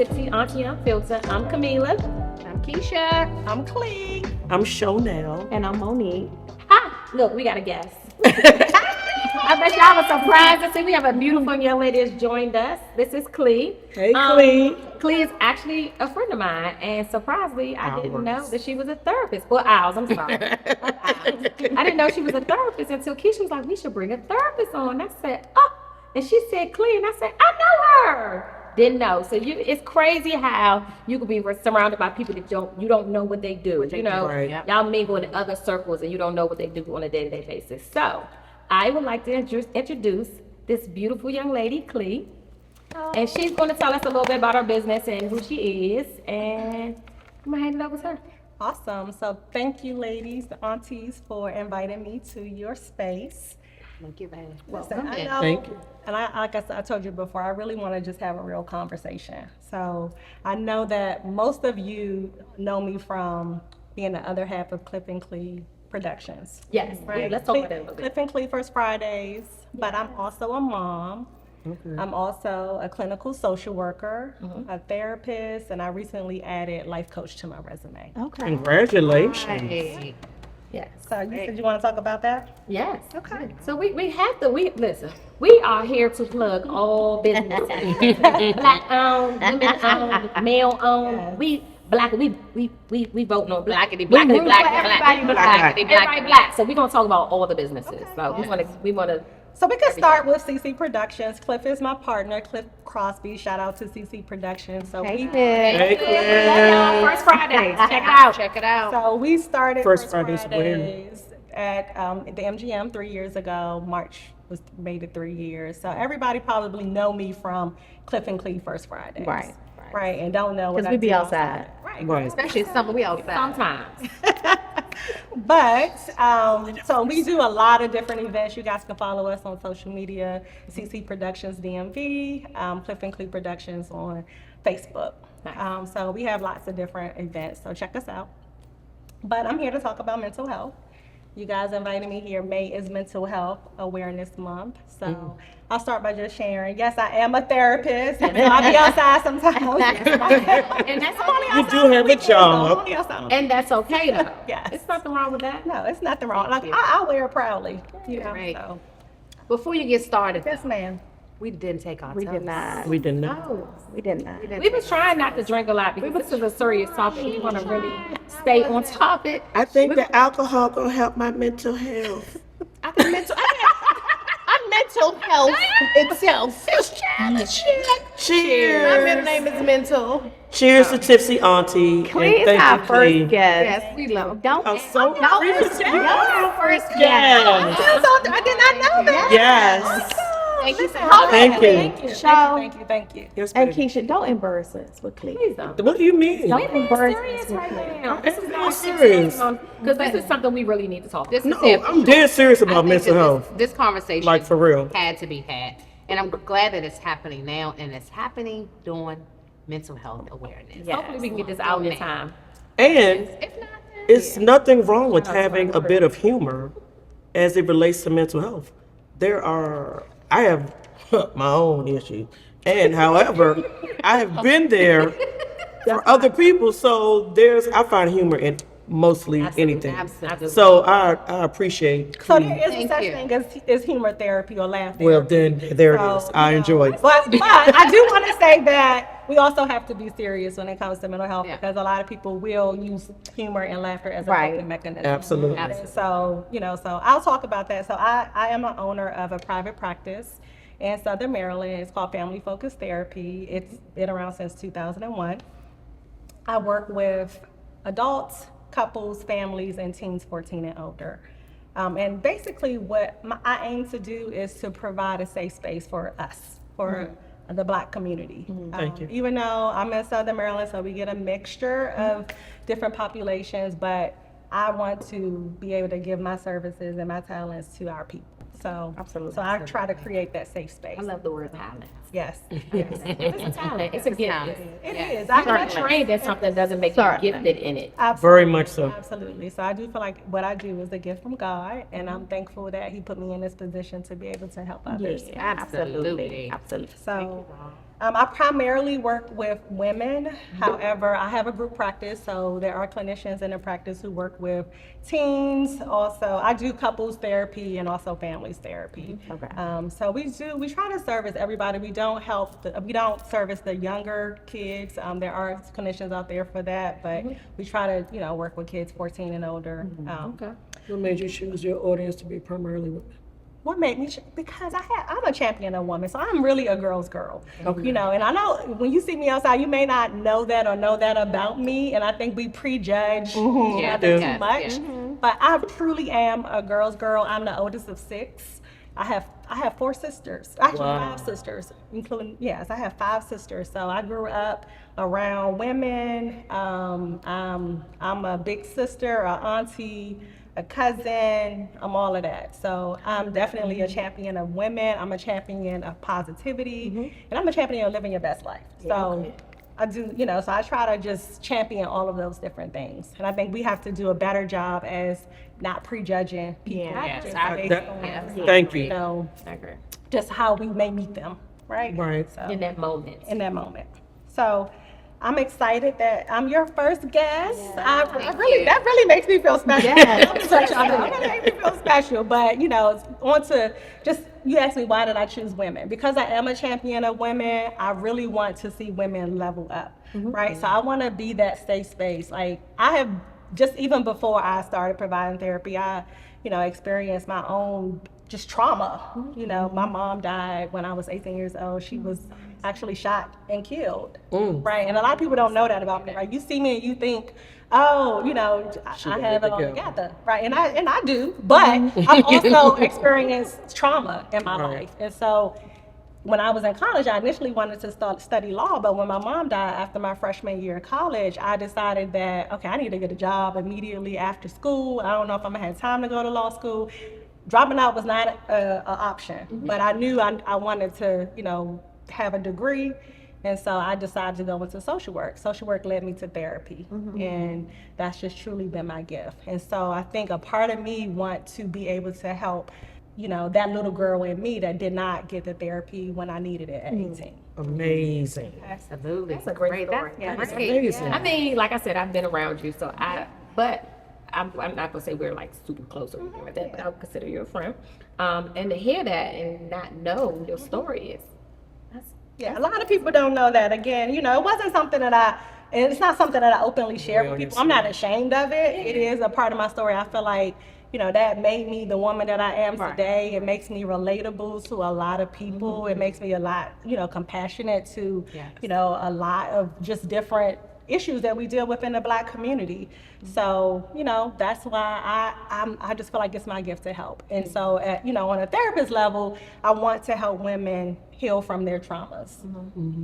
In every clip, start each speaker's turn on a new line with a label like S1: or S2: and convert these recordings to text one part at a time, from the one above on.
S1: Tipsy Auntie Unfiltered. I'm Camila.
S2: I'm Keisha.
S3: I'm Clee.
S4: I'm Shonell.
S2: And I'm Monique.
S1: Hi, look, we got a guest. I bet y'all were surprised to see we have a beautiful young lady that's joined us. This is Clee.
S4: Hey, Clee.
S1: Clee is actually a friend of mine, and surprisingly, I didn't know that she was a therapist. Well, ours, I'm sorry. I didn't know she was a therapist until Keisha was like, we should bring a therapist on. I said, oh, and she said, Clee, and I said, I know her. Didn't know. So it's crazy how you could be surrounded by people that you don't know what they do. You know,
S4: Right.
S1: y'all mingle in other circles and you don't know what they do on a day-to-day basis. So I would like to introduce this beautiful young lady, Clee. And she's going to tell us a little bit about her business and who she is. And I'm going to hand it over to her.
S3: Awesome. So thank you, ladies, the aunties, for inviting me to your space.
S2: Thank you, babe.
S3: Listen, I know,
S4: Thank you.
S3: and like I said, I told you before, I really want to just have a real conversation. So I know that most of you know me from being the other half of Cliff and Clee Productions.
S1: Yes.
S3: Right.
S1: Yeah, let's talk about that a little
S3: Cliff
S1: bit.
S3: and Clee First Fridays, but I'm also a mom.
S4: Okay.
S3: I'm also a clinical social worker,
S1: Mm-hmm.
S3: a therapist, and I recently added life coach to my resume.
S2: Okay.
S4: Congratulations.
S2: Hey.
S1: Yes.
S3: So you said you want to talk about that?
S1: Yes. Okay. So we have to, listen, we are here to plug all businesses. Black owned, women owned, male owned.
S3: Yes.
S1: We vote on blackity,
S2: We
S1: blackity,
S2: root for
S1: black,
S2: everybody
S1: black,
S2: black.
S1: everybody black. So we're gonna talk about all the businesses. So we wanna.
S3: So we can start with CC Productions. Cliff is my partner, Cliff Crosby. Shout out to CC Productions. So
S2: Hey,
S3: we
S2: Cliff.
S4: Hey,
S1: Y'all,
S4: Cliff.
S1: First Fridays. Check it out.
S2: Check it out.
S3: so we started
S4: First
S3: First
S4: Fridays
S3: Fridays at the MGM 3 years ago. March was made it 3 years. So everybody probably know me from Cliff and Clee First Fridays.
S2: Right.
S3: Right, and don't know what
S2: Because
S3: I
S2: we be
S3: do
S2: outside.
S3: Right.
S4: Right.
S2: Especially summer, we outside.
S1: Sometimes.
S3: But so we do a lot of different events. You guys can follow us on social media, CC Productions DMV, Cliff and Clee Productions on Facebook. So we have lots of different events. So check us out. But I'm here to talk about mental health. You guys invited me here. May is Mental Health Awareness Month. So I'll start by just sharing. Yes, I am a therapist. And I'll be outside sometimes.
S1: And that's
S4: You do have a job.
S1: And that's okay though.
S3: Yes.
S1: It's nothing wrong with that.
S3: No, it's nothing wrong. Like I wear it proudly. You know,
S2: Right.
S3: so.
S2: Before you get started,
S3: Yes, ma'am.
S2: we didn't take our
S5: We
S2: toes.
S5: did not.
S4: We didn't know.
S5: We did not.
S1: We was trying not to drink a lot because this is a serious topic. We want to really stay on topic.
S4: I think the alcohol gonna help my mental health.
S2: I think mental health itself is challenging.
S4: Cheers.
S2: My middle name is Mental.
S4: Cheers to Tipsy Auntie.
S5: Clee
S4: and
S5: is
S4: thank
S5: our
S4: you,
S5: first
S4: Clee.
S5: guest.
S2: Yes, we love.
S5: Don't
S4: I'm so
S5: Y'all our first guest.
S4: Yes.
S3: I did not know that.
S4: Yes.
S2: Thank you so
S4: Thank you.
S3: Thank you.
S5: Show.
S3: Thank you.
S4: Yes,
S5: And
S4: baby.
S5: Keisha, don't embarrass us with Clee.
S1: Please don't.
S4: What do you mean?
S5: Don't
S1: We're being
S5: embarrass
S1: serious
S5: us with
S1: right
S5: Clee.
S1: now. This is
S4: I'm
S1: not
S4: serious.
S1: because this is something we really need to talk
S2: This
S1: about.
S2: is
S4: No, I'm dead serious about mental health.
S2: This conversation,
S4: Like, for real.
S2: had to be had, and I'm glad that it's happening now, and it's happening during Mental Health Awareness.
S5: Yes.
S1: Hopefully we can get this out in time.
S4: And
S2: If not,
S4: it's nothing wrong with having a bit of humor as it relates to mental health. I have my own issues. And however, I have been there for other people. So I find humor in mostly anything.
S1: Absolutely.
S4: So I appreciate
S3: So
S4: Clee.
S3: there is a
S2: Thank
S3: such
S2: you.
S3: thing as humor therapy or laugh therapy.
S4: Well, then there it
S3: So,
S4: is. I
S3: you know,
S4: enjoy it.
S3: But I do want to say that we also have to be serious when it comes to mental health
S2: Yeah.
S3: because a lot of people will use humor and laughter as a
S5: Right.
S3: coping mechanism.
S4: Absolutely.
S3: And so, so I'll talk about that. So I am an owner of a private practice in Southern Maryland. It's called Family Focused Therapy. It's been around since 2001. I work with adults, couples, families, and teens 14 and older. And basically what I aim to do is to provide a safe space for us, for the Black community.
S4: Thank you.
S3: Even though I'm in Southern Maryland, so we get a mixture of different populations, but I want to be able to give my services and my talents to our people. So,
S5: Absolutely.
S3: So I try to create that safe space.
S1: I love the word talent.
S3: Yes.
S1: It's a talent. It's a gift.
S2: talent.
S3: It
S2: Yes.
S3: is.
S1: You're not trained in something doesn't make you
S5: Certainly.
S1: gifted in it.
S4: Very much so.
S3: Absolutely. So I do feel like what I do is a gift from God, and I'm thankful that He put me in this position to be able to help others.
S5: Yeah, absolutely.
S2: Absolutely.
S5: Absolutely.
S3: So I primarily work with women. However, I have a group practice, so there are clinicians in the practice who work with teens. Also, I do couples therapy and also families therapy.
S5: Okay.
S3: So we try to service everybody. We don't service the younger kids. There are clinicians out there for that, but we try to, work with kids 14 and older.
S1: Okay.
S4: What made you choose your audience to be primarily women?
S3: What made me, because I'm a champion of women, so I'm really a girl's girl,
S4: Okay.
S3: and I know when you see me outside, you may not know that or know that about me, and I think we prejudge each
S2: Yeah,
S3: other
S2: yes,
S3: too much,
S2: yeah.
S3: but I truly am a girl's girl. I'm the oldest of 6. I have 4 sisters, actually
S4: Wow.
S3: 5 sisters, including, I have 5 sisters, so I grew up around women. I'm a big sister, a auntie, a cousin, I'm all of that. So I'm definitely a champion of women. I'm a champion of positivity, and I'm a champion of living your best life. So I do, so I try to just champion all of those different things. And I think we have to do a better job as not prejudging people.
S5: Yeah.
S3: just
S2: I
S3: based
S2: agree.
S3: on,
S2: Yes.
S4: Thank you.
S1: I agree.
S3: just how we may meet them, right?
S4: Right.
S3: So,
S1: In that moment.
S3: in that moment. So I'm excited that I'm your first guest. I really, that really makes me feel special. That really makes me feel special. But on to just, you asked me why did I choose women? Because I am a champion of women. I really want to see women level up, right? So I want to be that safe space. Like I have just even before I started providing therapy, I experienced my own just trauma. My mom died when I was 18 years old. She was actually shot and killed, right? And a lot of people don't know that about me, right? You see me and you think, oh, I have it all together, right? And I do, but I've also experienced trauma in my life. And so when I was in college, I initially wanted to study law, but when my mom died after my freshman year of college, I decided that, okay, I need to get a job immediately after school. I don't know if I'm gonna have time to go to law school. Dropping out was not an option, but I knew I wanted to, have a degree. And so I decided to go into social work. Social work led me to therapy, and that's just truly been my gift. And so I think a part of me want to be able to help, that little girl in me that did not get the therapy when I needed it at 18.
S4: Amazing.
S2: Absolutely.
S1: That's a great story.
S2: That's
S1: Yeah.
S4: Amazing.
S1: I mean, like I said, I've been around you, so but I'm not gonna say we're like super close or anything like that, but I would consider you a friend. And to hear that and not know your story
S3: Yeah, a lot of people don't know that. Again, it wasn't something that it's not something that I openly share with people. I'm not ashamed of it. It is a part of my story. I feel like, that made me the woman that I am today. It makes me relatable to a lot of people. It makes me a lot, compassionate to, a lot of just different issues that we deal with in the Black community. So, that's why I just feel like it's my gift to help. And so, on a therapist level, I want to help women heal from their traumas,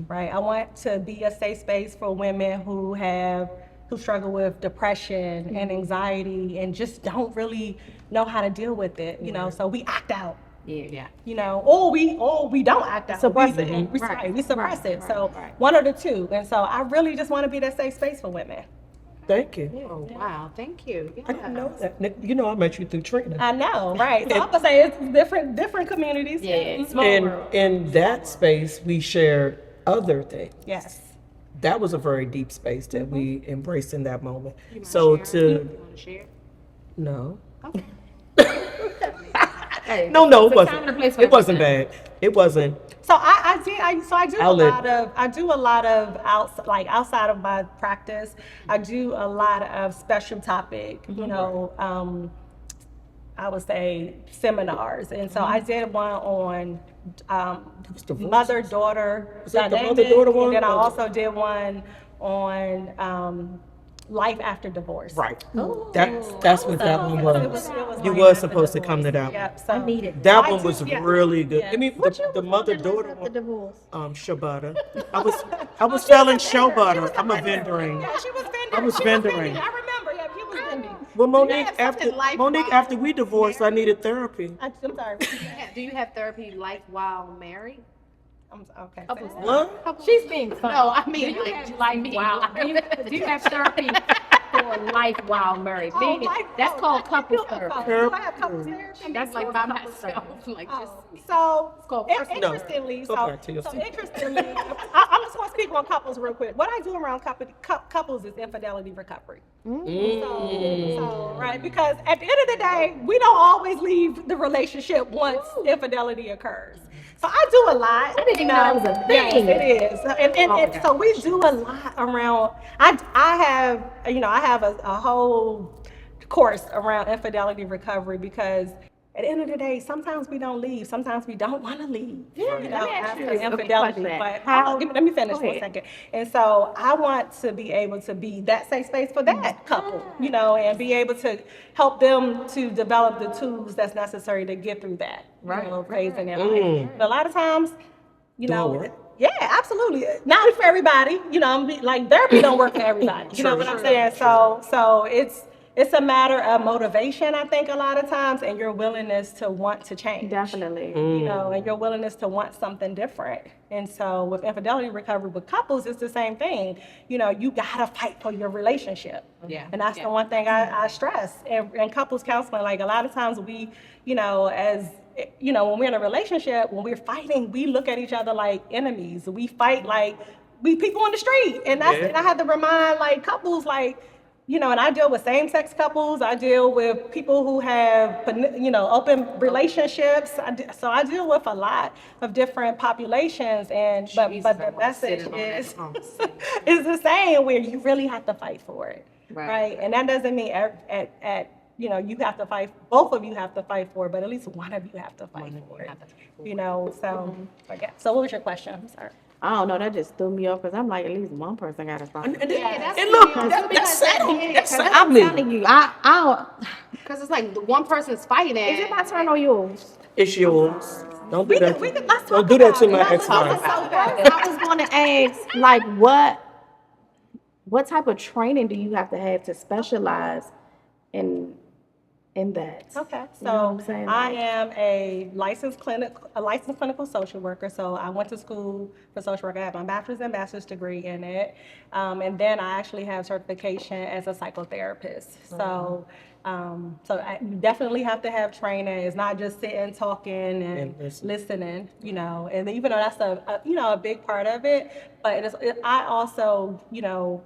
S3: right? I want to be a safe space for women who struggle with depression and anxiety and just don't really know how to deal with it, so we act out.
S2: Yeah.
S3: Or we don't act out.
S5: Suppress it.
S3: We suppress it. So one of the two. And so I really just want to be that safe space for women.
S4: Thank you.
S2: Oh, wow. Thank you.
S4: I didn't know that. I met you through Trina.
S3: I know, right? So I'm gonna say it's different communities.
S4: And in that space, we shared other things.
S3: Yes.
S4: That was a very deep space that we embraced in that moment.
S2: You wanna
S4: So
S2: share? You
S4: to
S2: want to share?
S4: no,
S2: Okay.
S1: Hey,
S4: no, it
S1: it's a time and a place
S4: wasn't.
S1: for
S4: It wasn't
S1: everything.
S4: bad. It wasn't.
S3: So I do
S4: Outlet.
S3: a lot of outside of my practice. I do a lot of special topic, I would say seminars. And so I did one on
S4: divorce.
S3: mother-daughter
S4: Was that the
S3: dynamic,
S4: mother-daughter one?
S3: and then I also did one on life after divorce.
S4: Right.
S1: Oh.
S4: That's what that one
S3: It
S4: was.
S3: was
S4: You
S3: life
S4: was
S3: after
S4: supposed to come to
S3: divorce.
S4: that one.
S3: Yep. So
S1: I needed
S4: That
S3: I
S4: one
S3: do-
S4: was
S3: yeah.
S4: really good.
S3: Yeah.
S4: I mean, the mother-daughter
S5: The
S4: one.
S5: divorce.
S4: Shabata. I was selling show butter. I'm a vendoring.
S3: Yeah, she was vending.
S4: I was
S3: She
S4: vendoring.
S3: I remember. Yeah, she was vending.
S4: Well,
S2: have something
S4: after we divorced, I needed therapy.
S3: I'm sorry.
S2: Do you have therapy life while married?
S3: Okay.
S4: What?
S1: She's being funny.
S2: No, I mean,
S1: do you
S2: like,
S1: have
S2: just
S1: like
S2: me.
S1: wow? Do you have therapy for for life while married. That's called couples therapy.
S3: Do I have couples therapy?
S2: That's like by myself. Like just.
S3: So,
S1: called
S3: interestingly,
S4: Go back to your
S3: so
S4: seat.
S3: interestingly, I'm just going to speak on couples real quick. What I do around couples is infidelity recovery. So, right, because at the end of the day, we don't always leave the relationship once infidelity occurs. So I do a lot.
S1: I didn't even know that was a thing.
S3: Yes, it is. And so we do a lot around. I have a whole course around infidelity recovery because at the end of the day, sometimes we don't leave. Sometimes we don't want to leave.
S1: Yeah,
S3: You
S1: let
S3: know,
S1: me ask you
S3: after
S1: a
S3: infidelity.
S1: question.
S3: But
S1: How-
S3: let me finish
S1: Go
S3: for a
S1: ahead.
S3: second. And so I want to be able to be that safe space for that couple, you know, and be able to help them to develop the tools that's necessary to get through that phase in their life. But a lot of times, you
S4: Don't
S3: know,
S4: work.
S3: yeah, absolutely. Not for everybody, you know. Like therapy don't work for everybody. You know what I'm saying? So it's a matter of motivation, I think, a lot of times, and your willingness to want to change.
S5: Definitely.
S3: You know, and your willingness to want something different. And so with infidelity recovery with couples, it's the same thing. You know, you gotta fight for your relationship.
S2: Yeah.
S3: And that's the one thing I stress. And couples counseling, like a lot of times we, you know, when we're in a relationship, when we're fighting, we look at each other like enemies. We fight like we people on the street. And and I have to remind like couples like, you know, and I deal with same-sex couples. I deal with people who have, you know, open relationships. So I deal with a lot of different populations. And but the message is is the same, where you really have to fight for it, right? And that doesn't mean you know, you have to fight. Both of you have to fight for it, but at least one of you have to fight for it. You know, so yeah. So what was your question? I'm sorry.
S5: I don't know. That just threw me off because I'm like, at least one person got to stop.
S4: And
S2: that's
S4: look,
S2: because
S4: that's
S5: I'm telling you, I
S2: Because it's like the one person's fighting.
S5: is it my turn or yours?
S4: It's yours. Don't do that.
S3: Let's
S4: Don't
S3: talk
S4: do that to
S3: about
S4: my
S3: it.
S4: ex-wife.
S5: I was going to ask, like, what type of training do you have to specialize in that?
S3: Okay,
S5: You know what I'm
S3: so
S5: saying?
S3: I
S5: Like-
S3: am a licensed clinical social worker. So I went to school for social work. I have my bachelor's and master's degree in it, and then I actually have certification as a psychotherapist. So, you definitely have to have training. It's not just sitting, talking, and listening. You know, and even though that's a big part of it, but I also, you know,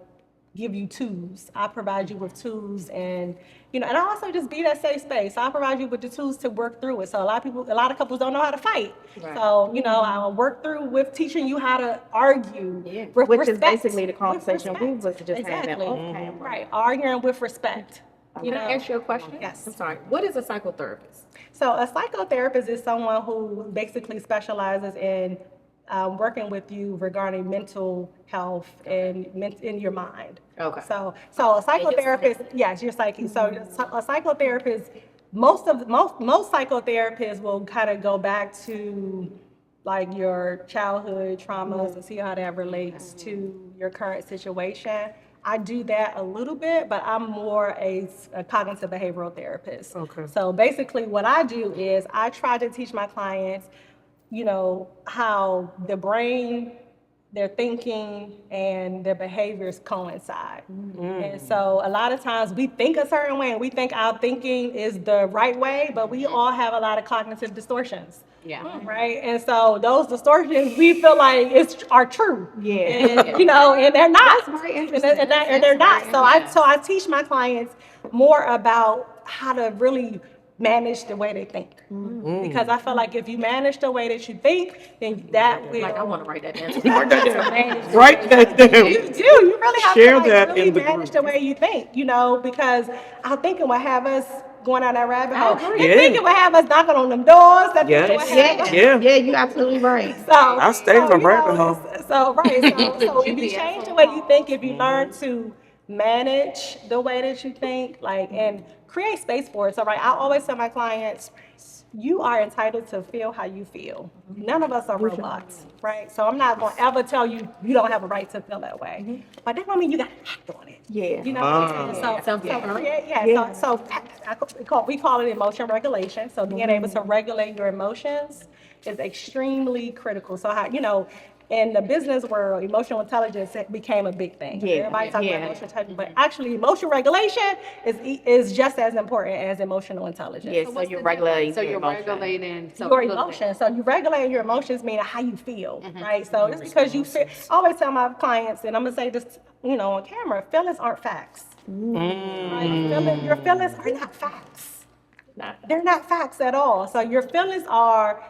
S3: give you tools. I provide you with tools, and you know, and I also just be that safe space. So I provide you with the tools to work through it. So a lot of couples don't know how to fight.
S5: Right.
S3: So you know, I'll work through with teaching you how to argue, with
S5: Which is
S3: respect,
S5: basically the
S3: with
S5: conversation we was
S3: respect.
S5: just having.
S3: Exactly.
S5: Okay.
S3: Right, arguing with respect. You
S1: Can
S3: know,
S1: I ask you a question?
S3: Yes.
S1: I'm sorry. What is a psychotherapist?
S3: So a psychotherapist is someone who basically specializes in working with you regarding mental health and in your mind.
S1: Okay.
S3: So a psychotherapist, yes, your psyche. So a psychotherapist, most psychotherapists will kind of go back to like your childhood traumas and see how that relates to your current situation. I do that a little bit, but I'm more a cognitive behavioral therapist.
S4: Okay.
S3: So basically what I do is I try to teach my clients, you know, how the brain, their thinking, and their behaviors coincide. And so a lot of times we think a certain way and we think our thinking is the right way, but we all have a lot of cognitive distortions.
S2: Yeah.
S3: Right, and so those distortions we feel like are true.
S5: Yeah.
S3: And, you know, and they're not.
S5: That's very interesting.
S3: And they're not. So I teach my clients more about how to really manage the way they think, because I feel like if you manage the way that you think, then that will.
S1: Like, I want to write that down.
S4: Write that down.
S3: You do. You really have
S4: Share
S3: to like,
S4: that
S3: really
S4: in the
S3: manage
S4: group.
S3: the way you think, you know, because our thinking will have us going down that rabbit hole.
S1: agree.
S3: Your thinking will have us knocking on them doors. That thinking will have us.
S4: Yeah.
S5: Yeah, you're absolutely right.
S3: So
S4: I stay in a
S3: you
S4: rabbit
S3: know,
S4: hole.
S3: So if you change the way you think, if you learn to manage the way that you think, like, and create space for it. So I always tell my clients, you are entitled to feel how you feel. None of us are robots, right? So I'm not going to ever tell you you don't have a right to feel that way. But that don't mean you got to act on it.
S5: Yeah.
S3: You know what I'm saying? So we call it emotion regulation. So being able to regulate your emotions is extremely critical. So how, you know, in the business world, emotional intelligence became a big thing.
S5: Yeah,
S3: Everybody talks
S2: yeah.
S3: about emotional intelligence, but actually emotional regulation is just as important as emotional intelligence.
S5: Yeah, so
S2: what's
S5: you're
S2: the
S5: regulating
S2: difference? So
S5: your
S2: you're
S5: emotions.
S2: regulating
S3: Your emotions. So you regulate your emotions, meaning how you feel, right? So it's because you feel. I always tell my clients, and I'm gonna say this, on camera: feelings aren't facts. Right? Your feelings are not facts. They're not facts at all. So your feelings are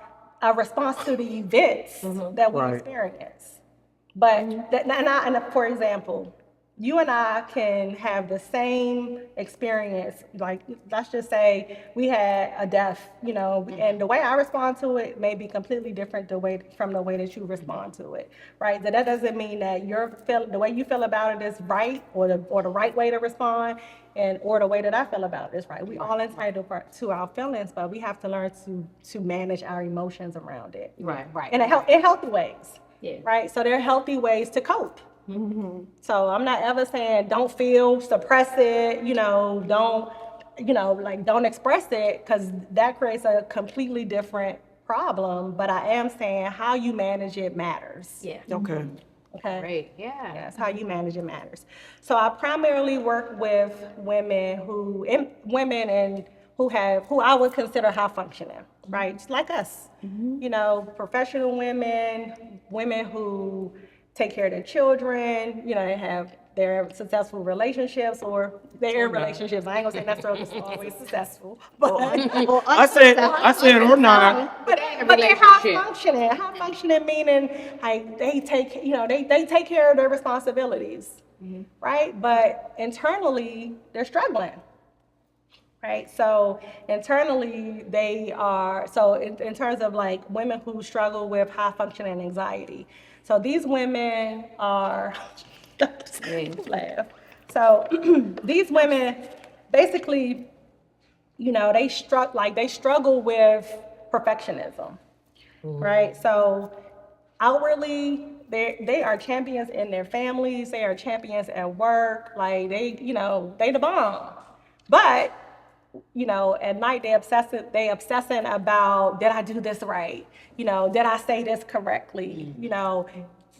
S3: a response to the events that we
S4: Right.
S3: experience. But for example, you and I can have the same experience. Like, let's just say we had a death, and the way I respond to it may be completely different from the way that you respond to it, right? That doesn't mean that the way you feel about it is right, or the right way to respond, or the way that I feel about it is right. We all entitled to our feelings, but we have to learn to manage our emotions around it,
S2: Right.
S3: in healthy ways.
S1: Yeah.
S3: Right. So there are healthy ways to cope. So I'm not ever saying don't feel, suppress it, don't express it, because that creates a completely different problem. But I am saying how you manage it matters.
S1: Yeah.
S4: Okay.
S3: Okay.
S2: Great. Yeah.
S3: Yes, how you manage it matters. So I primarily work with women who I would consider high functioning, right? Just like us, professional women who take care of their children, they have their successful relationships, or their relationships. I ain't gonna say necessarily always successful, but
S4: I said or not.
S3: but they're high functioning. High functioning meaning like they take care of their responsibilities, right? But internally they're struggling. Right. So internally in terms of like women who struggle with high functioning anxiety. So these women are laugh. So these women basically, they struggle with perfectionism. Right. So outwardly they are champions in their families, they are champions at work, like they the bomb. But at night they obsessing about, did I do this right? Did I say this correctly?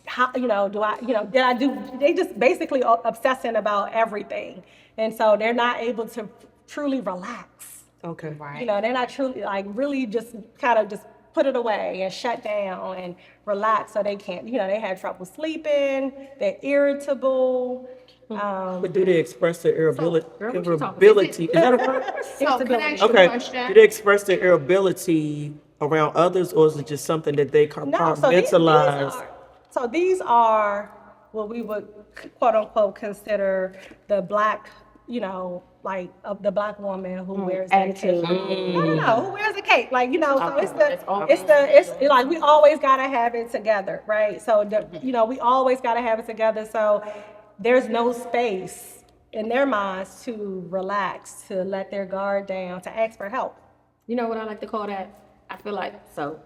S3: How, did I do, they just basically obsessing about everything. And so they're not able to truly relax.
S4: Okay.
S2: Right.
S3: They're not truly, like, really just kind of just put it away and shut down and relax, so they can't, they have trouble sleeping, they're irritable.
S4: But do they express their irritability?
S1: girl, what you talking
S4: Irritability? Is that a word?
S2: So can I ask you a
S4: Okay.
S2: question?
S4: Do they express their irritability around others, or is it just something that they
S3: No, so these are what we would quote unquote consider the black, the black woman who wears that cape. No, who wears a cape? Like, so it's like we always gotta have it together, right? So we always gotta have it together. So there's no space in their minds to relax, to let their guard down, to ask for help.
S1: You know what I like to call that? I feel like, so,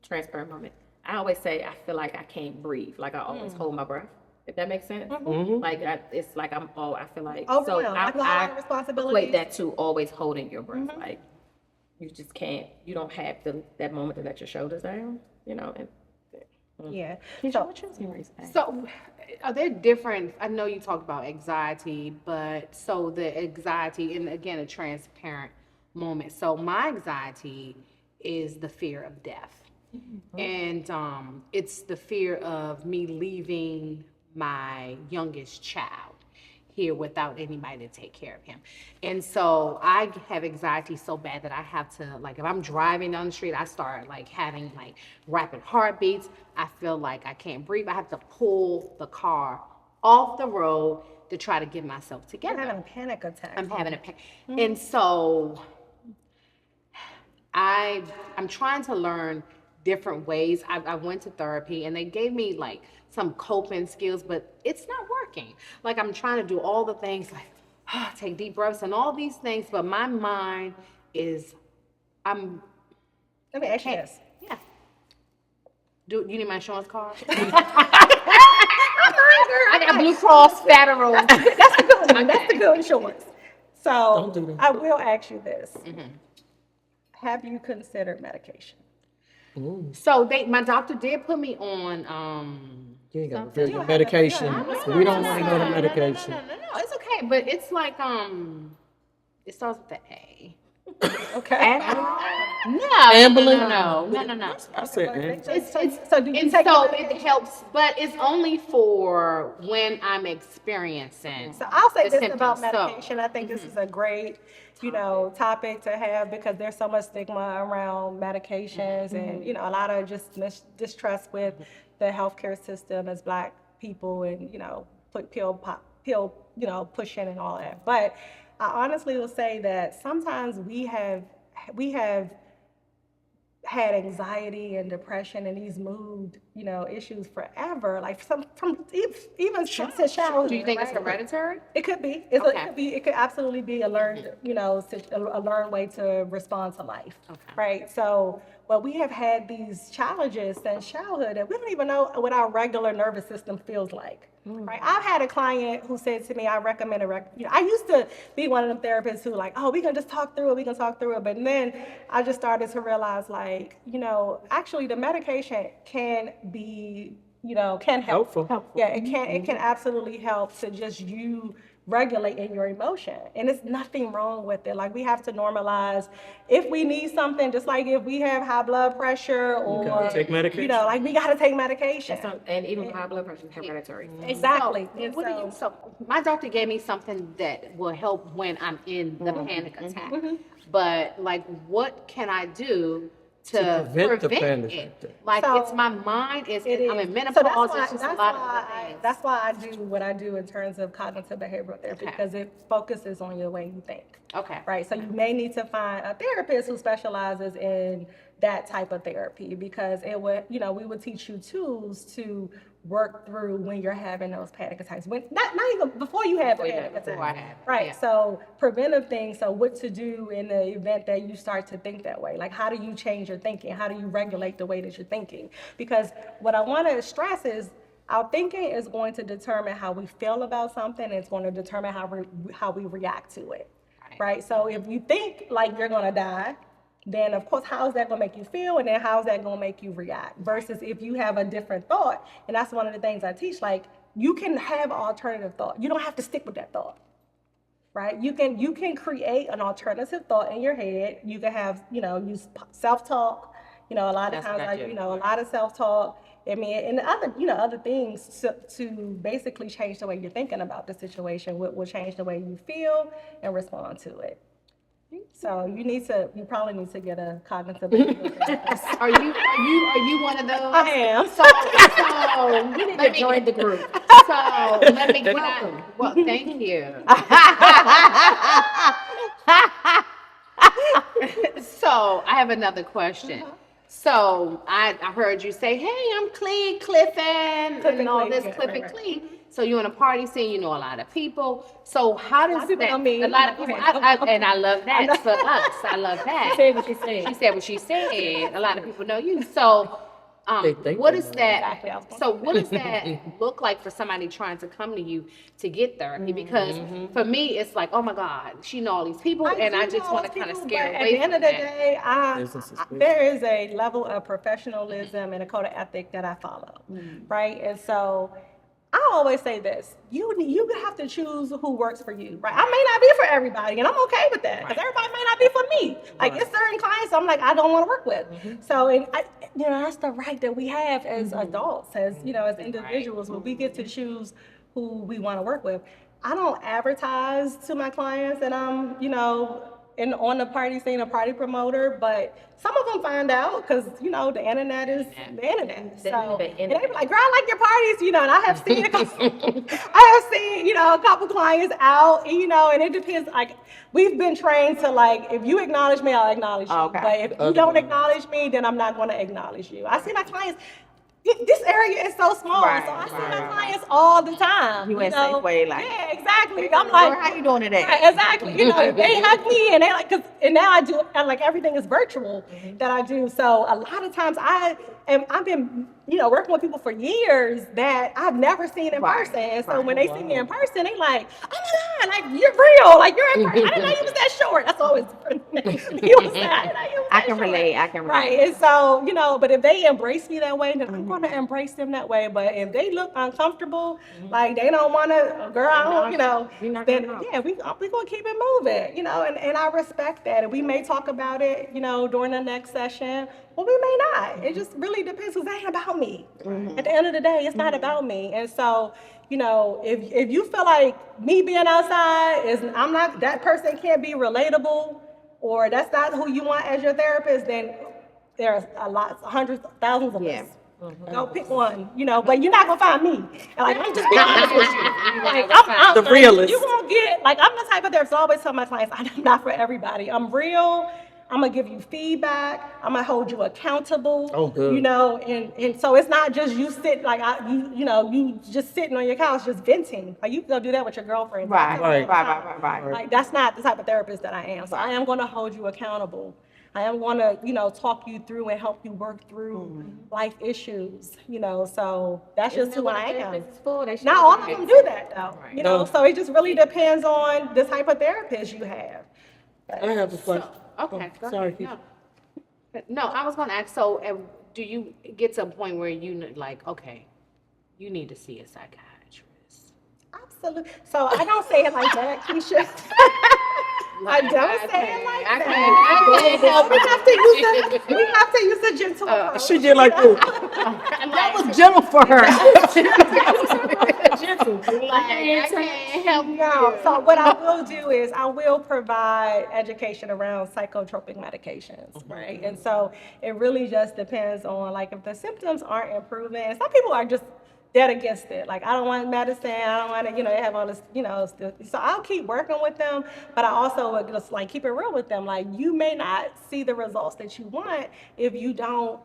S1: transparent moment. I always say I feel like I can't breathe. Like I always hold my breath. If that makes sense. Like it's like I feel like, so I equate that to always holding your breath. Like you just can't, you don't have that moment to let your shoulders down, and
S3: Yeah.
S2: So, are there different? I know you talked about anxiety, but so the anxiety, and again, a transparent moment. So, my anxiety is the fear of death, and it's the fear of me leaving my youngest child here without anybody to take care of him. And so I have anxiety so bad that I have to, like, if I'm driving down the street, I start like having like rapid heartbeats. I feel like I can't breathe. I have to pull the car off the road to try to get myself together.
S3: You're having a panic attack.
S2: I'm having a panic. And so I'm trying to learn different ways. I went to therapy and they gave me like some coping skills, but it's not working. Like I'm trying to do all the things, like take deep breaths and all these things, but my mind is,
S3: Let me ask you this.
S2: yeah. Do you need my insurance card? I got Blue Cross Federal.
S3: That's the good one. That's the good insurance. So
S4: Don't do that.
S3: I will ask you this. Have you considered medication?
S2: So my doctor did put me on
S4: You ain't got to fill your medication. We don't want to know the medication.
S2: No, it's okay, but it's like it starts with the A.
S3: Okay.
S2: No.
S4: I said,
S3: So do you
S2: And
S3: take
S2: so
S3: it?
S2: it helps, but it's only for when I'm experiencing.
S3: So I'll say
S2: the
S3: this about
S2: symptoms. So,
S3: medication. I think this is a great, topic to have because there's so much stigma around medications and, a lot of just distrust with the healthcare system as Black people and, pill, pushing and all that. But I honestly will say that sometimes we have had anxiety and depression and these mood, issues forever, like even since childhood.
S2: do you think it's
S3: right?
S2: hereditary?
S3: It could be. It could absolutely be a learned, a learned way to respond to life.
S2: Okay.
S3: Right. So, but we have had these challenges since childhood that we don't even know what our regular nervous system feels like. Right. I've had a client who said to me, I recommend I used to be one of them therapists who like, oh, we can just talk through it. But then I just started to realize like, actually the medication can be, can help.
S4: helpful.
S3: Yeah, it can absolutely help to just you regulating your emotion. And it's nothing wrong with it. Like we have to normalize if we need something, just like if we have high blood pressure or
S4: take medication.
S3: like we gotta take medication.
S1: And even high blood pressure is hereditary.
S3: Exactly.
S2: So my doctor gave me something that will help when I'm in the panic attack. But like what can I do to prevent
S4: the panic
S2: it?
S4: attack.
S2: Like
S3: So,
S2: it's my mind I'm in menopause.
S3: So
S2: it's just a lot of other things.
S3: that's why I do what I do in terms of cognitive behavioral therapy because it focuses on the way you think.
S2: Okay.
S3: Right. So you may need to find a therapist who specializes in that type of therapy because it would, we would teach you tools to work through when you're having those panic attacks. When not even before you have a panic attack. Right.
S2: Yeah.
S3: So preventive things. So what to do in the event that you start to think that way? Like how do you change your thinking? How do you regulate the way that you're thinking? Because what I want to stress is our thinking is going to determine how we feel about something. And it's going to determine how we react to it. Right. So if you think like you're going to die, then of course, how is that going to make you feel? And then how is that going to make you react? Versus if you have a different thought, and that's one of the things I teach, like you can have alternative thought. You don't have to stick with that thought, right? You can create an alternative thought in your head. You can have, use self-talk, a lot of times, a lot of self-talk. I mean, and other things to basically change the way you're thinking about the situation will change the way you feel and respond to it. So you probably need to get a cognitive behavioral therapist.
S2: Are you one of those?
S3: I am.
S2: So
S1: You need to join the group.
S2: So let me well, thank you. So I have another question. So I heard you say, "Hey, I'm Cliffin," and all this Cliffin Clee. So you're in a party scene, you know a lot of people. So how does that? A lot of people, and I love that for us. I love that.
S1: She said what she said.
S2: She said what she said. A lot of people know you. So what is that? So what does that look like for somebody trying to come to you to get therapy? Because for me, it's like, oh my God, she know all these people, and I just want to kind of scare away from that.
S3: At the end of the day, there is a level of professionalism and a code of ethic that I follow, right? And so I always say this: you have to choose who works for you, right? I may not be for everybody, and I'm okay with that because everybody may not be for me. Like it's certain clients I'm like I don't want to work with. So and that's the right that we have as adults, as as individuals, where we get to choose who we want to work with. I don't advertise to my clients that I'm on the party scene, a party promoter, but some of them find out because the internet is the internet. So and they be like, "Girl, I like your parties," and I have seen a couple clients out, and it depends. Like we've been trained to like, if you acknowledge me, I'll acknowledge you. Okay. But if you don't acknowledge me, then I'm not going to acknowledge you. I see my clients. this area is so small,
S5: Right,
S3: so I see
S5: right,
S3: my
S5: right.
S3: clients all the time.
S5: You went
S3: know?
S5: Safeway, like,
S3: yeah, exactly. I'm
S5: Girl,
S3: like,
S5: how you doing today?
S3: right, exactly. If they have me, and they like, and now I do, and like everything is virtual that I do. So a lot of times I've been, working with people for years that I've never seen in
S5: Right,
S3: person. And so
S5: right.
S3: when they see me in person, they like, oh my God, like you're real, like you're in person. I didn't know you was that short. That's always you was that. I didn't know you was
S5: I
S3: that
S5: can
S3: short.
S5: relate. I can relate.
S3: Right. And so, but if they embrace me that way, then I'm going to embrace them that way. But if they look uncomfortable, like they don't want to, girl, I don't, then yeah, we going to keep it moving, and I respect that. And we may talk about it, during the next session, or we may not. It just really depends because it ain't about me. At the end of the day, it's not about me. And so, if you feel like me being outside that person can't be relatable, or that's not who you want as your therapist, then there's hundreds, thousands of us. Go pick one, but you're not gonna find me. And like, I'm just being honest with you. Like, I'm
S4: The realist.
S3: You won't get, like, I'm the type of therapist I always tell my clients, I'm not for everybody. I'm real. I'm gonna give you feedback. I'm gonna hold you accountable.
S4: Oh, good.
S3: And so it's not just you sit like you just sitting on your couch just venting. Like you can go do that with your girlfriend.
S5: Right.
S3: Like that's not the type of therapist that I am. So I am gonna hold you accountable. I am gonna, talk you through and help you work through life issues. So that's just who I am. Not all of them do that though.
S4: No.
S3: So it just really depends on the type of therapist you have.
S4: I have a question.
S2: Okay.
S4: Oh, sorry.
S2: No, I was going to ask, so do you get to a point where like, okay, you need to see a psychiatrist?
S3: Absolutely. So I don't say it like that, Keisha. I don't say it like that. We have to use a gentle approach.
S4: She did like this.
S5: That was gentle for her.
S2: I can't help
S3: No. So what I will do is I will provide education around psychotropic medications, right? And so it really just depends on like if the symptoms aren't improving. And some people are just dead against it. Like, I don't want medicine. I don't want to, they have all this, so I'll keep working with them, but I also would just like keep it real with them. Like, you may not see the results that you want if you don't,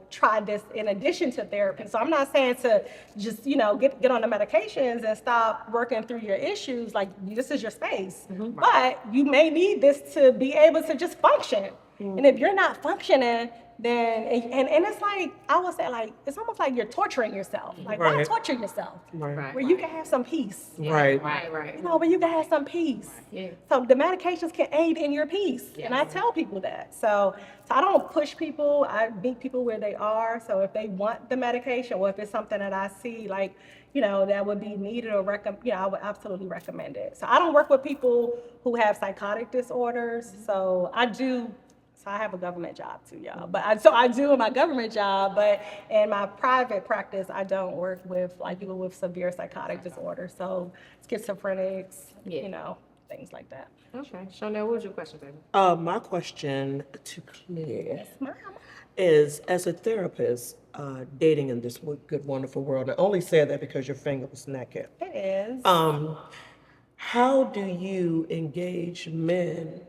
S3: try this in addition to therapy. So I'm not saying to just, get on the medications and stop working through your issues. Like, this is your space, but you may need this to be able to just function. And if you're not functioning, then and it's like I would say, like it's almost like you're torturing yourself. Like why torture yourself? Where you can have some peace.
S4: Right.
S3: Where you can have some peace.
S2: Yeah.
S3: So the medications can aid in your peace. And I tell people that. So I don't push people. I meet people where they are. So if they want the medication, or if it's something that I see like, that would be needed or I would absolutely recommend it. So I don't work with people who have psychotic disorders. So I have a government job too, y'all. But I do in my government job, but in my private practice, I don't work with like people with severe psychotic disorders. So schizophrenics, things like that.
S1: Okay. Chanel, what was your question, baby?
S4: My question to Claire is, as a therapist, dating in this good, wonderful world, I only said that because your finger was naked.
S3: It is.
S4: How do you engage men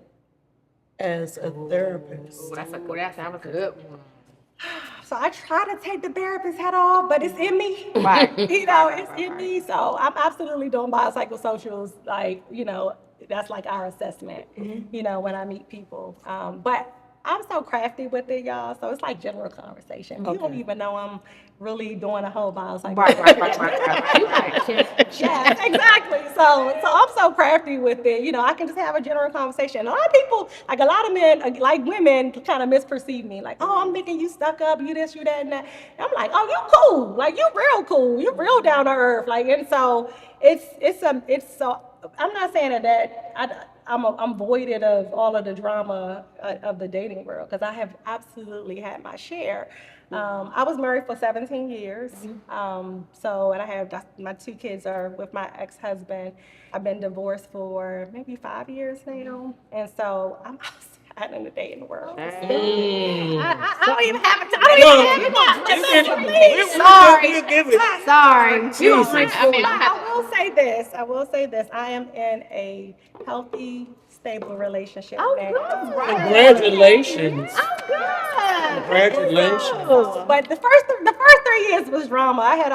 S4: as a therapist?
S1: That's a good one.
S3: So I try to take the therapist hat off, but it's in me.
S5: Right.
S3: It's in me. So I'm absolutely doing biopsychosocials, like, that's like our assessment, when I meet people. But I'm so crafty with it, y'all. So it's like general conversation. You don't even know I'm really doing a whole biopsychosocial.
S5: Right.
S3: Yes, exactly. So I'm so crafty with it. I can just have a general conversation. A lot of people, like a lot of men, like women, kind of misperceive me. Like, oh, I'm thinking you stuck up, you this, you that, and that. And I'm like, oh, you cool. Like, you real cool. You real down to earth. Like, and so it's so. I'm not saying that I'm voided of all of the drama of the dating world, because I have absolutely had my share. I was married for 17 years. And I have my 2 kids are with my ex-husband. I've been divorced for maybe 5 years now. And so I'm outside in the dating world. I don't even have a Sorry. I will say this. I am in a healthy, stable relationship now.
S4: Congratulations.
S3: Oh, good.
S4: Congratulations.
S3: But the first 3 years was drama. I had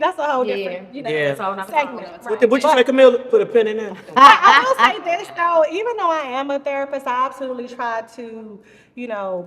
S3: that's a whole different,
S4: Yeah.
S1: That's all I'm
S3: segment.
S4: What you say, Camilla? Put a pin in that.
S3: I will say this though, even though I am a therapist, I absolutely try to,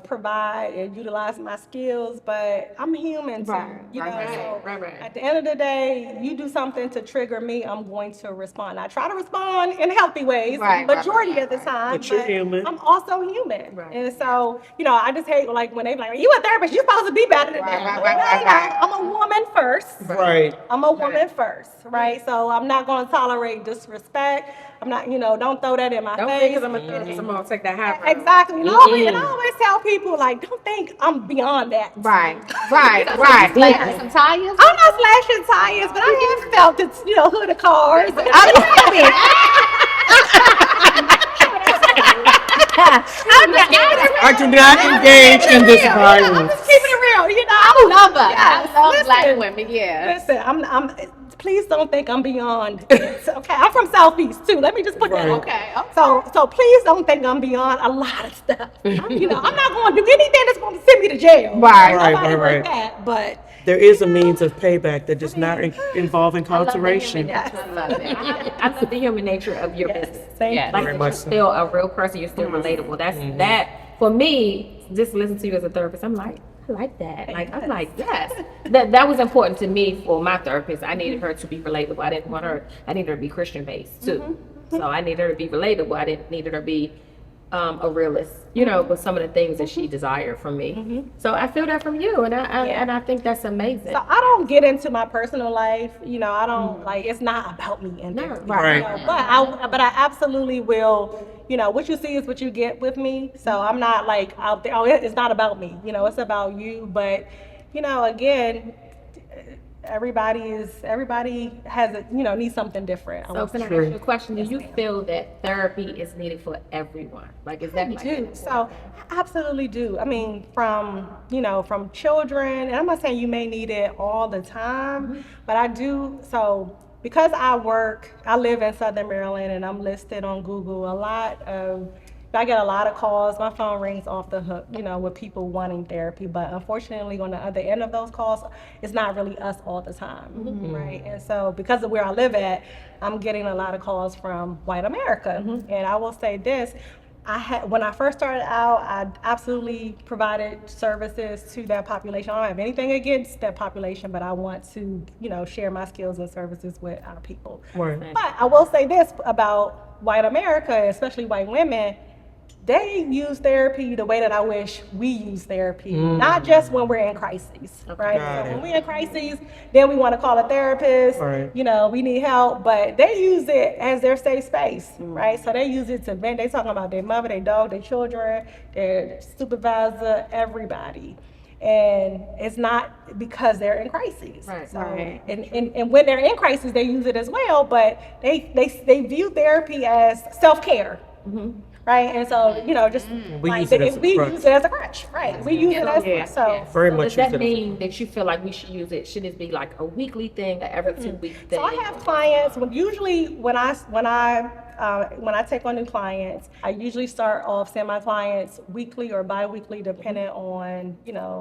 S3: provide and utilize my skills, but I'm human too. At the end of the day, you do something to trigger me, I'm going to respond. I try to respond in healthy ways, majority of the time,
S4: But you're human.
S3: I'm also human. And so, I just hate like when they like, you a therapist, you're supposed to be better than that. I'm a woman first.
S4: Right.
S3: I'm a woman first, right? So I'm not going to tolerate disrespect. I'm not, don't throw that in my face.
S1: Don't think because I'm going to take that high road.
S3: Exactly. And I always tell people, like, don't think I'm beyond that.
S2: Right. Like some tires?
S3: I'm not slashing tires, but I have felt it's, hood of cars.
S4: I do not engage in this violence.
S3: I'm just keeping it real,
S2: I love her.
S3: Yes,
S2: I love
S3: listen.
S2: black women, yeah.
S3: Listen, please don't think I'm beyond it. Okay, I'm from Southeast too. Let me just put that out.
S2: Okay.
S3: So please don't think I'm beyond a lot of stuff. I'm not going to do anything that's going to send me to jail.
S4: Right.
S3: That, but
S4: there is a means of payback that does not involve incarceration.
S1: I love the human nature of your business.
S3: Thank
S1: Like
S3: you.
S1: you're still a real person. You're still relatable. That's that for me. Just listen to you as a therapist. I'm like, I like that. Like I'm like, yes. That was important to me for my therapist. I needed her to be relatable. I didn't want her. I needed her to be Christian based too. So I needed her to be relatable. I didn't need her to be a realist, with some of the things that she desired from me. So I feel that from you, and I think that's amazing.
S3: So I don't get into my personal life, I don't like. It's not about me, and
S4: Right.
S3: But I absolutely will. What you see is what you get with me. So I'm not like out there. Oh, it's not about me. It's about you. But again, everybody has needs something different.
S1: So can I ask you a question? Do you feel that therapy is needed for everyone? Like, is that
S3: I do. So I absolutely do. I mean, from children, and I'm not saying you may need it all the time, but I do. So because I live in Southern Maryland, and I'm listed on Google. I get a lot of calls. My phone rings off the hook, with people wanting therapy. But unfortunately, on the other end of those calls, it's not really us all the time, right? And so because of where I live at, I'm getting a lot of calls from white America. And I will say this, when I first started out, I absolutely provided services to that population. I don't have anything against that population, but I want to, share my skills and services with our people.
S4: Right.
S3: But I will say this about white America, especially white women, they use therapy the way that I wish we use therapy, not just when we're in crises, right? So when we're in crises, then we want to call a therapist, we need help, but they use it as their safe space, right? So they use it to vent. They talking about their mother, their dog, their children, their supervisor, everybody. And it's not because they're in crises.
S1: Right.
S3: So, and when they're in crisis, they use it as well, but they view therapy as self-care. Right, and so
S4: we use it as a crutch.
S3: Right? We use it as so.
S4: Very much.
S1: Does that mean that you feel like we should use it? Should it be like a weekly thing, or every 2 week thing?
S3: So I have clients. When I take on new clients, I usually start off seeing my clients weekly or bi-weekly, depending on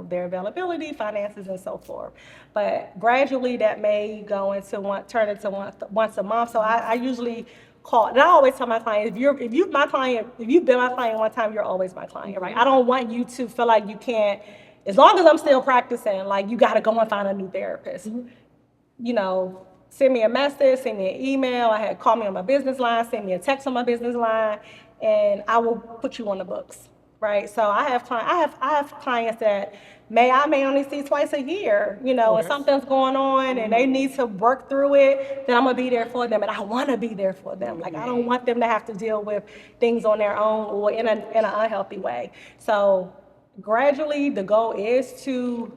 S3: their availability, finances, and so forth. But gradually, that may turn into once a month. So I usually call, and I always tell my clients, if you've been my client one time, you're always my client, right? I don't want you to feel like you can't, as long as I'm still practicing, like you got to go and find a new therapist. Send me a message, send me an email. Call me on my business line, send me a text on my business line, and I will put you on the books, right? So I have clients that I may only see twice a year, and something's going on and they need to work through it, then I'm gonna be there for them, and I wanna be there for them. Like I don't want them to have to deal with things on their own or in an unhealthy way. So gradually the goal is to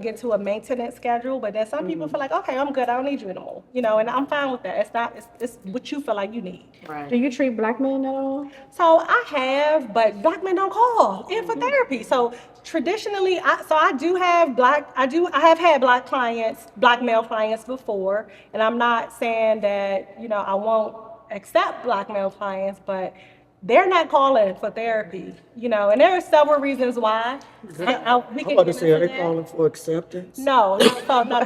S3: get to a maintenance schedule, but then some people feel like, okay, I'm good, I don't need you anymore, and I'm fine with that. It's what you feel like you need.
S1: Right.
S5: Do you treat black men at all?
S3: So I have, but black men don't call in for therapy. So traditionally, I have had black male clients before, and I'm not saying that I won't accept black male clients, but they're not calling for therapy, you know, and there are several reasons why. We
S4: I'm
S3: can
S4: about
S3: get
S4: to say, are they
S3: into that.
S4: calling for acceptance?
S3: No. So honestly,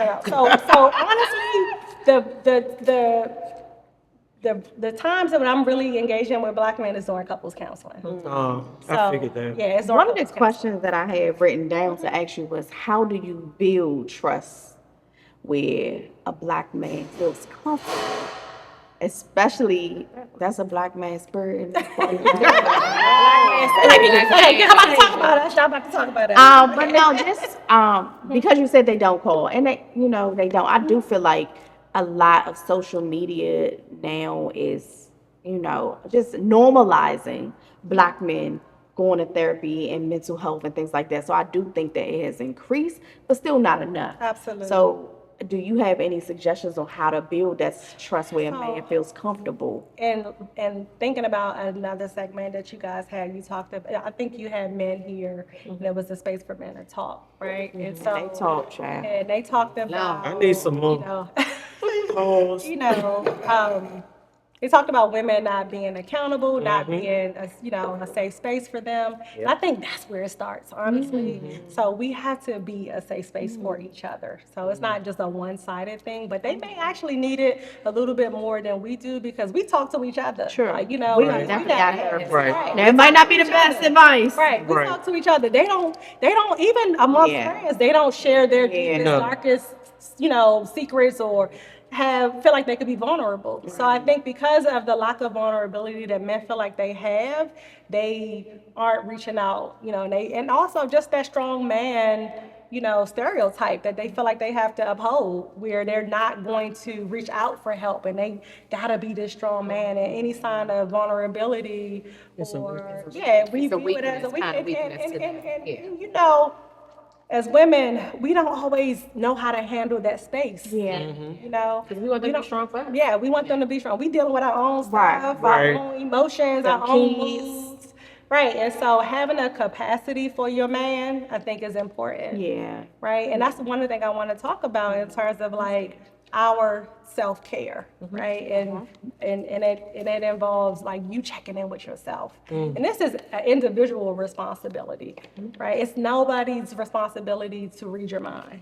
S3: the times that when I'm really engaging with Black men is during couples counseling.
S4: Oh, I
S3: So,
S4: figured that.
S3: Yeah, it's during
S5: One of the
S3: couples counseling.
S5: questions that I had written down to ask you was, how do you build trust where a Black man feels comfortable? Especially, that's a Black man spirit in this part of the
S3: I'm about to talk about that.
S5: But no, just because you said they don't call, and they don't. I do feel like a lot of social media now is, just normalizing Black men going to therapy and mental health and things like that. So I do think that it has increased, but still not enough.
S3: Absolutely.
S5: So do you have any suggestions on how to build that trust where a man feels comfortable?
S3: And thinking about another segment that you guys had, you talked about, I think you had men here, there was a space for men to talk, right? And so
S5: They talk, child.
S3: and they talked about,
S4: I need some more. Pause.
S3: They talked about women not being accountable, not being a safe space for them. And I think that's where it starts, honestly. So we have to be a safe space for each other. So it's not just a one-sided thing, but they may actually need it a little bit more than we do because we talk to each other.
S5: Sure.
S3: Like,
S5: We
S3: like,
S5: definitely out here.
S4: Right.
S5: Now, it might not be the best advice.
S3: Right, we
S4: Right.
S3: talk to each other. They don't even amongst friends, they don't share their deepest,
S4: No.
S3: darkest, secrets or feel like they could be vulnerable. So I think because of the lack of vulnerability that men feel like they have, they aren't reaching out, and also just that strong man, stereotype that they feel like they have to uphold, where they're not going to reach out for help and they gotta be this strong man, and any sign of vulnerability we view it as a weakness. And as women, we don't always know how to handle that space.
S5: Yeah.
S1: Because we want them to be strong for us.
S3: Yeah, we want them to be strong. We dealing with our own stuff,
S4: Right.
S3: our own emotions,
S5: Some
S3: our own
S5: kids.
S3: moods. Right, and so having a capacity for your man, I think, is important.
S5: Yeah.
S3: Right, and that's one thing I want to talk about in terms of like our self-care, right? And it involves like you checking in with yourself. And this is an individual responsibility, right? It's nobody's responsibility to read your mind.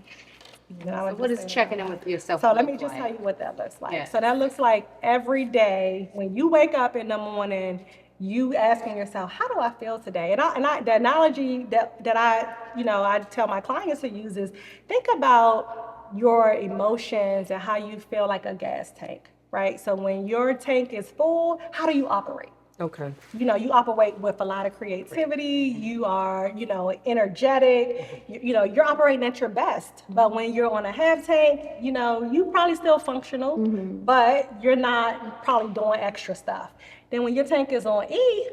S2: So what is checking in with yourself?
S3: So let me just tell you what that looks like.
S2: Yes.
S3: So that looks like every day when you wake up in the morning, you asking yourself, how do I feel today? And the analogy that I tell my clients to use is think about your emotions and how you feel like a gas tank, right? So when your tank is full, how do you operate?
S4: Okay.
S3: You operate with a lot of creativity. You are, energetic. You're operating at your best. But when you're on a half tank, you probably still functional, but you're not probably doing extra stuff. Then when your tank is on E,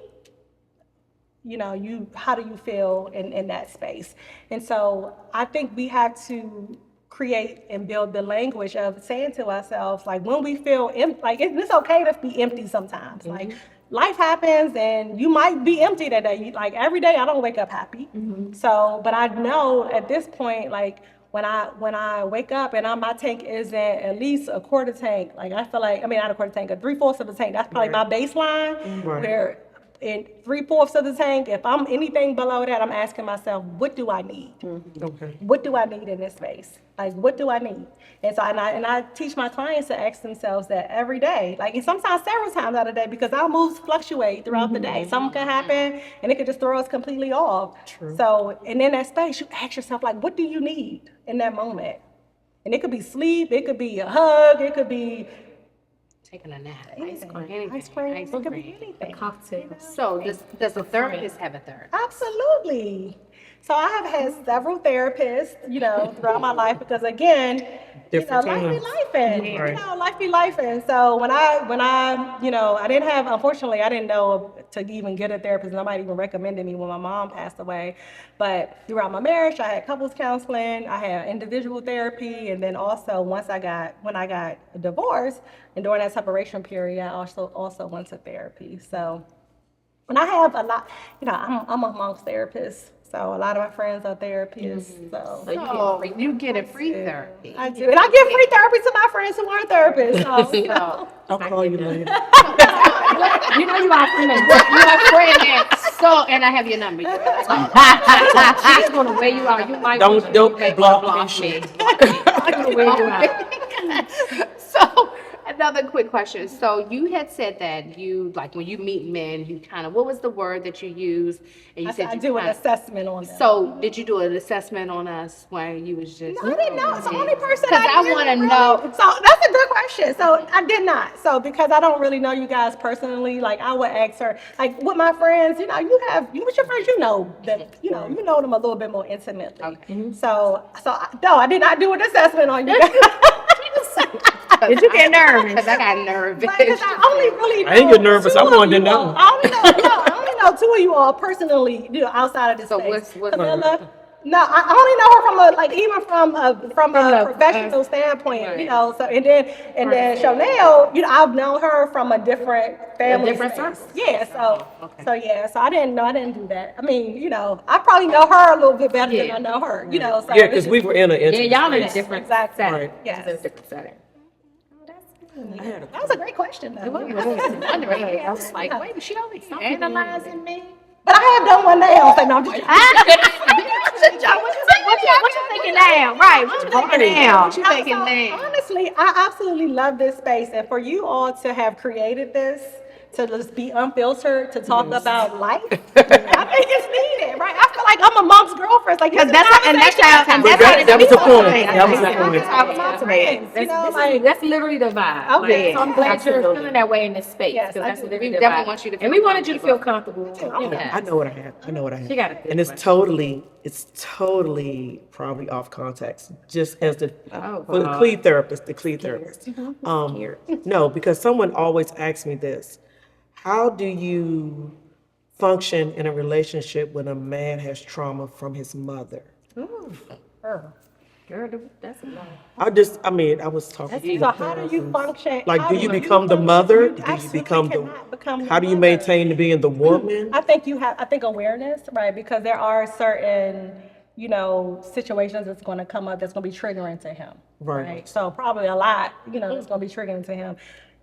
S3: how do you feel in that space? And so I think we have to create and build the language of saying to ourselves, like when we feel like it's okay to be empty sometimes. Like life happens and you might be empty that day. Like every day I don't wake up happy. So, but I know at this point, like when I wake up and my tank is at least a quarter tank, like I feel like, not a quarter tank, a 3/4 of the tank. That's probably my baseline. Where in 3/4 of the tank, if I'm anything below that, I'm asking myself, what do I need?
S4: Okay.
S3: What do I need in this space? Like, what do I need? And so, and I teach my clients to ask themselves that every day, like, and sometimes several times out of the day, because our moods fluctuate throughout the day. Something can happen, and it could just throw us completely off.
S4: True.
S3: So, and in that space, you ask yourself, like, what do you need in that moment? And it could be sleep, it could be a hug, it could be
S2: taking a nap.
S3: anything.
S2: Ice
S3: It
S2: cream.
S3: could be anything.
S1: Cocktail.
S2: So does a therapist have a therapist?
S3: Absolutely. So I have had several therapists, throughout my life because again,
S4: Different
S3: life be
S4: times.
S3: lifing.
S4: Right.
S3: Life be lifing. So when I unfortunately, I didn't know to even get a therapist. Nobody even recommended me when my mom passed away. But throughout my marriage, I had couples counseling, I had individual therapy, and then also when I got a divorce and during that separation period, I also went to therapy. So when I have a lot, I'm amongst therapists. So a lot of my friends are therapists. So
S2: you get a free therapy.
S3: I do. And I give free therapy to my friends who aren't therapists. So,
S4: I'll call you later.
S1: You know you are friend.
S2: You are friend and so, and I have your number.
S1: She's gonna wear you out. You might
S4: Don't block
S2: me.
S1: She's gonna wear you out.
S2: So, another quick question. So, you had said that you, like, when you meet men, you kind of, what was the word that you used? And you said
S3: I
S2: you
S3: do an
S2: kinda-
S3: assessment on them.
S2: So, did you do an assessment on us where you was just?
S3: No, I didn't know. It's the only person
S2: Because I
S3: did
S2: want to
S3: really.
S2: know.
S3: So that's a good question. So I did not. So because I don't really know you guys personally, like I would ask her, like with my friends, with your friends, you know that, you know them a little bit more intimately.
S2: Okay.
S3: So no, I did not do an assessment on you guys.
S5: Did you get nervous?
S2: Because I got nervous.
S3: Because I only really know
S4: I ain't get nervous.
S3: two
S4: I
S3: of
S4: wanted to
S3: you
S4: know.
S3: all. I only know two of you all personally, outside of this
S2: So
S3: space.
S2: what's
S3: Camilla, no, I only know her from a professional standpoint,
S2: Right.
S3: So and then Chanel, I've known her from a different family,
S1: different
S3: space.
S1: circle.
S3: Yeah, so
S2: Okay.
S3: so I didn't do that. I mean, I probably know her a little bit better than
S1: Yeah.
S3: I know her, So
S4: Yeah,
S3: it's
S4: because
S3: just-
S4: we were in an
S1: Yeah,
S4: intimate
S1: y'all in a
S4: space.
S1: different
S3: Exactly.
S1: setting.
S4: Right.
S3: Yes.
S1: Just in a different setting.
S4: I had a
S3: That was a great question, though.
S2: I was like, wait, she over here analyzing me.
S3: But I have done one nail, so no, I'm just
S5: What you thinking now? Right, what you thinking now?
S2: What you thinking now?
S3: Honestly, I absolutely love this space, and for you all to have created this, to just be unfiltered, to talk about life, I think it's needed, right? I feel like I'm amongst girlfriends, like
S5: Because that's how
S4: that was the point. That was the point.
S5: That's how it's motivated.
S1: That's literally the vibe.
S3: Okay.
S1: So I'm glad
S5: Absolutely.
S1: you're feeling that way in this space.
S3: Yes,
S1: Because
S3: I
S1: that's
S3: do.
S1: literally
S2: We
S1: the
S2: definitely
S1: vibe.
S2: want you to
S1: And we wanted you to feel comfortable.
S4: I know what I had.
S1: She got a
S4: And it's totally probably off context, just as for the cleat therapist, No, because someone always asks me this: how do you function in a relationship when a man has trauma from his mother?
S1: Girl, that's a lot.
S4: I was talking.
S3: So how do you function?
S4: Like,
S3: how
S4: do you become the mother? Do you
S3: absolutely
S4: become
S3: cannot become
S4: How do you
S3: the
S4: maintain being the woman?
S3: I think awareness, right? Because there are certain, situations that's going to come up that's going to be triggering to him,
S4: Right.
S3: So probably a lot, that's going to be triggering to him,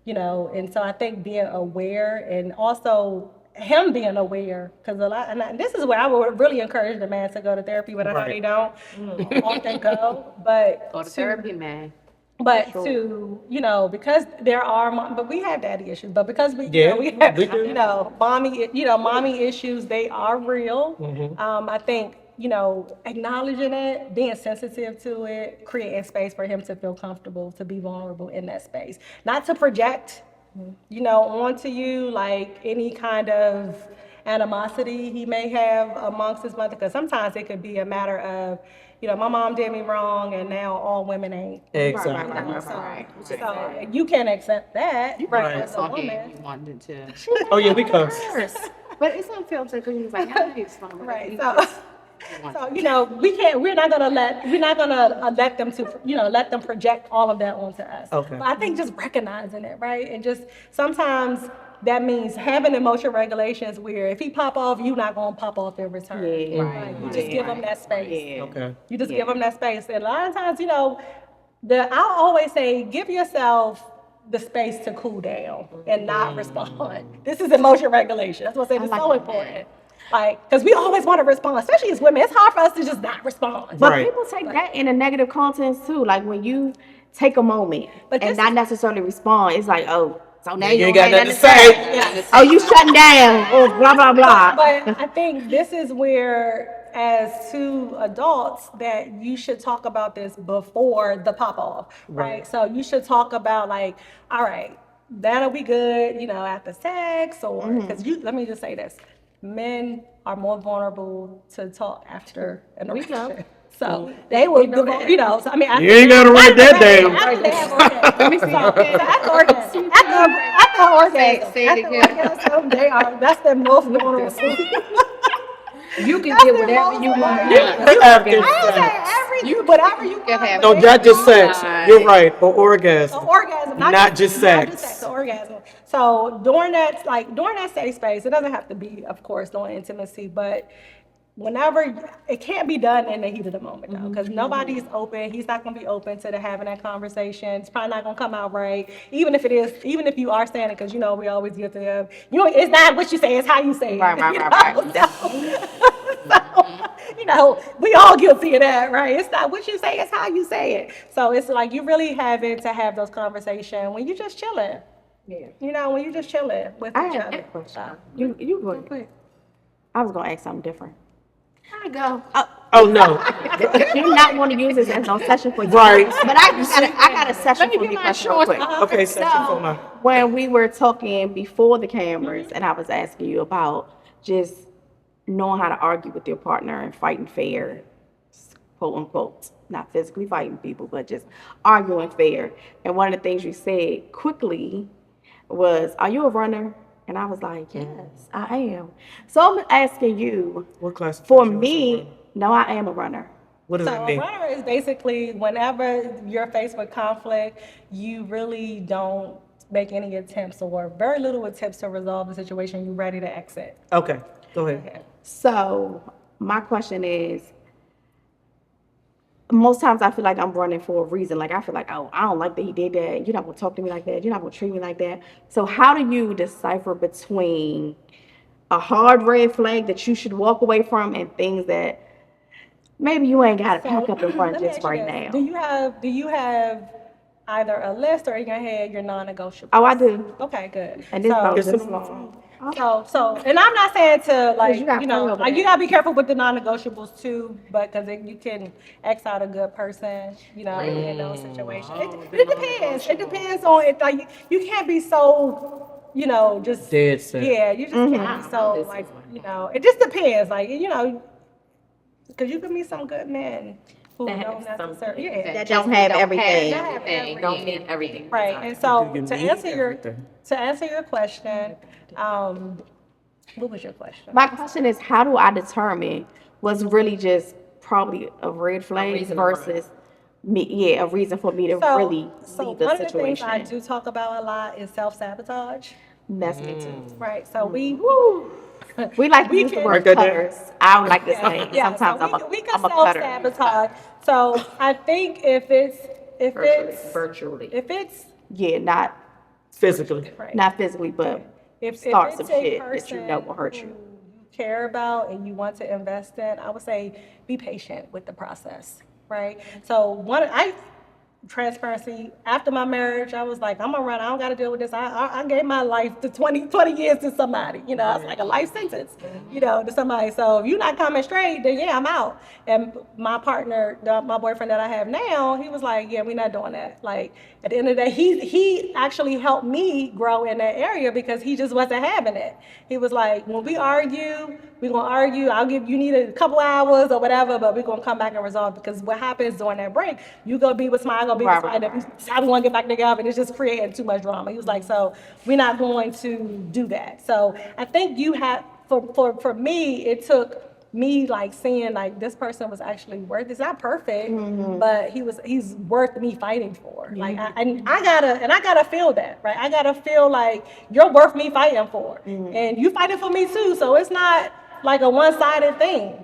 S3: and so I think being aware and also him being aware, because this is where I would really encourage the man to go to therapy, but I know
S4: Right.
S3: they don't often go, but
S2: Go to therapy, man.
S3: But because there are, but we have daddy issues. But because we
S4: Yeah,
S3: have,
S4: we do.
S3: mommy issues, they are real. I think acknowledging it, being sensitive to it, creating space for him to feel comfortable, to be vulnerable in that space, not to project, onto you like any kind of animosity he may have amongst his mother. Because sometimes it could be a matter of, my mom did me wrong, and now all women ain't.
S4: Exactly.
S3: So you can't accept that,
S4: Right.
S3: as a woman.
S2: You wanted to.
S4: Oh yeah, we cuss.
S2: But it's unfiltered because he was like, how do you fun?
S3: Right. So we're not gonna let them let them project all of that onto us.
S4: Okay.
S3: But I think just recognizing it, right, and just sometimes that means having emotion regulations where if he pop off, you're not gonna pop off in return.
S5: Yeah.
S3: Right. You just give him that space.
S5: Yeah.
S4: Okay.
S3: You just give them that space. And a lot of times, I always say, give yourself the space to cool down and not respond. This is emotion regulation. That's what I say. It's so important. Like, because we always want to respond, especially as women. It's hard for us to just not respond.
S5: But
S4: Right.
S5: people take that in a negative context too. Like when you take a moment
S3: But
S5: and
S3: this
S5: not
S3: is-
S5: necessarily respond, it's like, oh, so now
S4: You
S5: you
S4: ain't
S5: don't
S4: got
S5: have
S4: nothing to say.
S5: Oh, you shutting down. Oh, blah blah blah.
S3: But I think this is where, as two adults, that you should talk about this before the pop off, right? So you should talk about like, all right, that'll be good, after sex, or because let me just say this: men are more vulnerable to talk after an erection. So they will, So I mean,
S4: You ain't gotta write that down.
S3: After they have orgasm. After orgasm, after orgasm,
S2: Say it
S3: after
S2: again.
S3: orgasm, that's their most vulnerable.
S1: You can get whatever you want.
S4: After
S3: I say whatever you
S2: can
S3: want.
S2: have
S4: No, not just sex. You're right. Or orgasm.
S3: So orgasm,
S4: Not just sex.
S3: so orgasm. So during that safe space, it doesn't have to be, of course, during intimacy, but whenever it can't be done in the heat of the moment though, because nobody's open. He's not going to be open to having that conversation. It's probably not going to come out right, even if you are saying it, because we always get to it's not what you say, it's how you say it.
S5: Right.
S3: So, we all guilty of that, right? It's not what you say, it's how you say it. So it's like you really having to have those conversations when you just chilling. Yeah. When you just chilling with
S5: I
S3: each
S5: have
S3: other.
S5: a question. You go ahead. I was gonna ask something different.
S2: I go.
S4: Oh, no.
S5: You're not going to use this as no session for you.
S4: Right.
S5: But I got a session for you question real quick.
S4: Okay, section for my.
S5: When we were talking before the cameras, and I was asking you about just knowing how to argue with your partner and fighting fair, quote unquote, not physically fighting people, but just arguing fair. And one of the things you said quickly was, "Are you a runner?" And I was like, "Yes, I am." So I'm asking you,
S4: What class?
S5: for me, no, I am a runner.
S4: What does
S3: So
S4: that
S3: a
S4: mean?
S3: runner is basically whenever you're faced with conflict, you really don't make any attempts or very little attempts to resolve the situation. You're ready to exit.
S4: Okay, go ahead.
S5: So my question is, most times I feel like I'm running for a reason. Like I feel like, oh, I don't like that he did that. You're not gonna talk to me like that. You're not gonna treat me like that. So how do you decipher between a hard red flag that you should walk away from and things that maybe you ain't gotta pack up and run
S3: Let me
S5: just
S3: ask you
S5: right
S3: this.
S5: now?
S3: Do you have either a list or in your head your non-negotiables?
S5: Oh, I do.
S3: Okay, good.
S5: And this
S3: So-
S5: phone
S4: It's
S5: is
S4: in
S5: this
S4: my
S5: long.
S3: So, and I'm not saying to like,
S5: You got plenty over
S3: like, you
S5: there.
S3: gotta be careful with the non-negotiables too, but because you can X out a good person, in those situations. It depends. It depends on it. Like, you can't be so, just
S4: Dead set.
S3: Yeah, you just can't be so like, it just depends. Like, because you can meet some good men who
S1: That
S3: don't
S1: have some-
S3: necessarily,
S5: That don't have everything.
S1: Don't need everything.
S3: Right, and so
S4: Do you
S3: to
S4: need
S3: answer
S4: everything?
S3: your question, what was your question?
S5: My question is, how do I determine what's really just probably a red flag
S1: reason to run.
S5: versus me? Yeah, a reason for me to really
S3: So
S5: leave the
S3: one of the things
S5: situation.
S3: I do talk about a lot is self-sabotage.
S5: That's me too.
S3: Right, so we
S5: We like to
S3: We
S5: use the
S3: can-
S5: word
S4: Write that down.
S5: cutters. I don't like this thing.
S3: yeah,
S5: Sometimes
S3: so we can
S5: I'm a cutter.
S3: self-sabotage. So I think if it's
S1: Virtually.
S5: Yeah, not
S4: Physically.
S3: right.
S5: not physically, but
S3: if
S5: start
S3: it's
S5: some
S3: a
S5: shit that
S3: person
S5: you know will hurt
S3: who
S5: you.
S3: care about and you want to invest in, I would say be patient with the process, right? So transparency, after my marriage, I was like, I'm gonna run, I don't gotta deal with this. I gave my life to 20 years to somebody, it's like a life sentence, to somebody. So if you're not coming straight, then yeah, I'm out. And my partner, my boyfriend that I have now, he was like, yeah, we're not doing that. Like, at the end of the day, he actually helped me grow in that area because he just wasn't having it. He was like, when we argue, we're gonna argue. You need a couple hours or whatever, but we're gonna come back and resolve, because what happens during that break, you gonna be with somebody, I'm gonna be with somebody, that we decide we wanna get back together, and it's just creating too much drama. He was like, so we're not going to do that. So I think you have, for me, it took me like seeing like this person was actually worth, it's not perfect, but he's worth me fighting for. Like I gotta feel that, right? I gotta feel like you're worth me fighting for, and you fighting for me too. So it's not like a one-sided thing,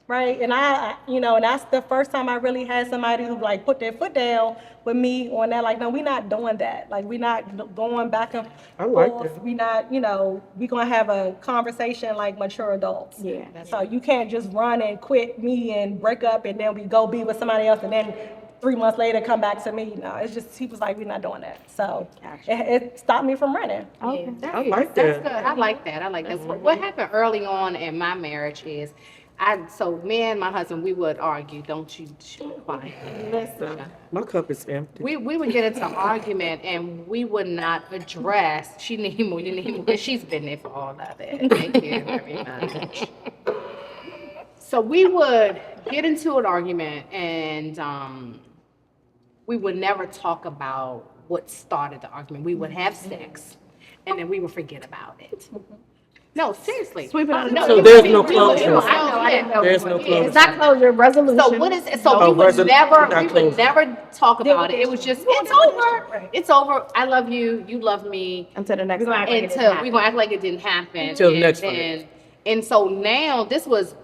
S3: right? And and that's the first time I really had somebody who like put their foot down with me on that. Like, no, we're not doing that. Like, we're not going back and
S4: I like
S3: forth.
S4: that.
S3: We not, we're gonna have a conversation like mature adults.
S5: Yeah.
S3: So you can't just run and quit me and break up and then we go be with somebody else and then 3 months later come back to me. No, it's just, he was like, we're not doing that. So it stopped me from running.
S5: Okay.
S4: I like
S2: That's
S4: that.
S2: good. I like that. What happened early on in my marriage is, so me and my husband, we would argue. Don't you be quiet.
S5: Listen.
S4: My cup is empty.
S2: We would get into argument and we would not address, she need more, you need more, because she's been there for all of that. Thank you very much. So we would get into an argument and we would never talk about what started the argument. We would have sex and then we would forget about it. No, seriously.
S5: Sweep it under the
S4: So
S5: rug.
S4: there's no closure.
S2: I didn't know.
S4: There's no
S2: Yeah,
S4: closure.
S5: It's not closure, resolution.
S2: So what is it? So
S4: Oh,
S2: we would
S4: not closure.
S2: never talk about it. It was just, it's over. It's over. I love you. You love me.
S5: Until the next time.
S2: Until we're gonna act like it didn't happen.
S4: Till the
S2: And
S4: next
S2: then- And so now this was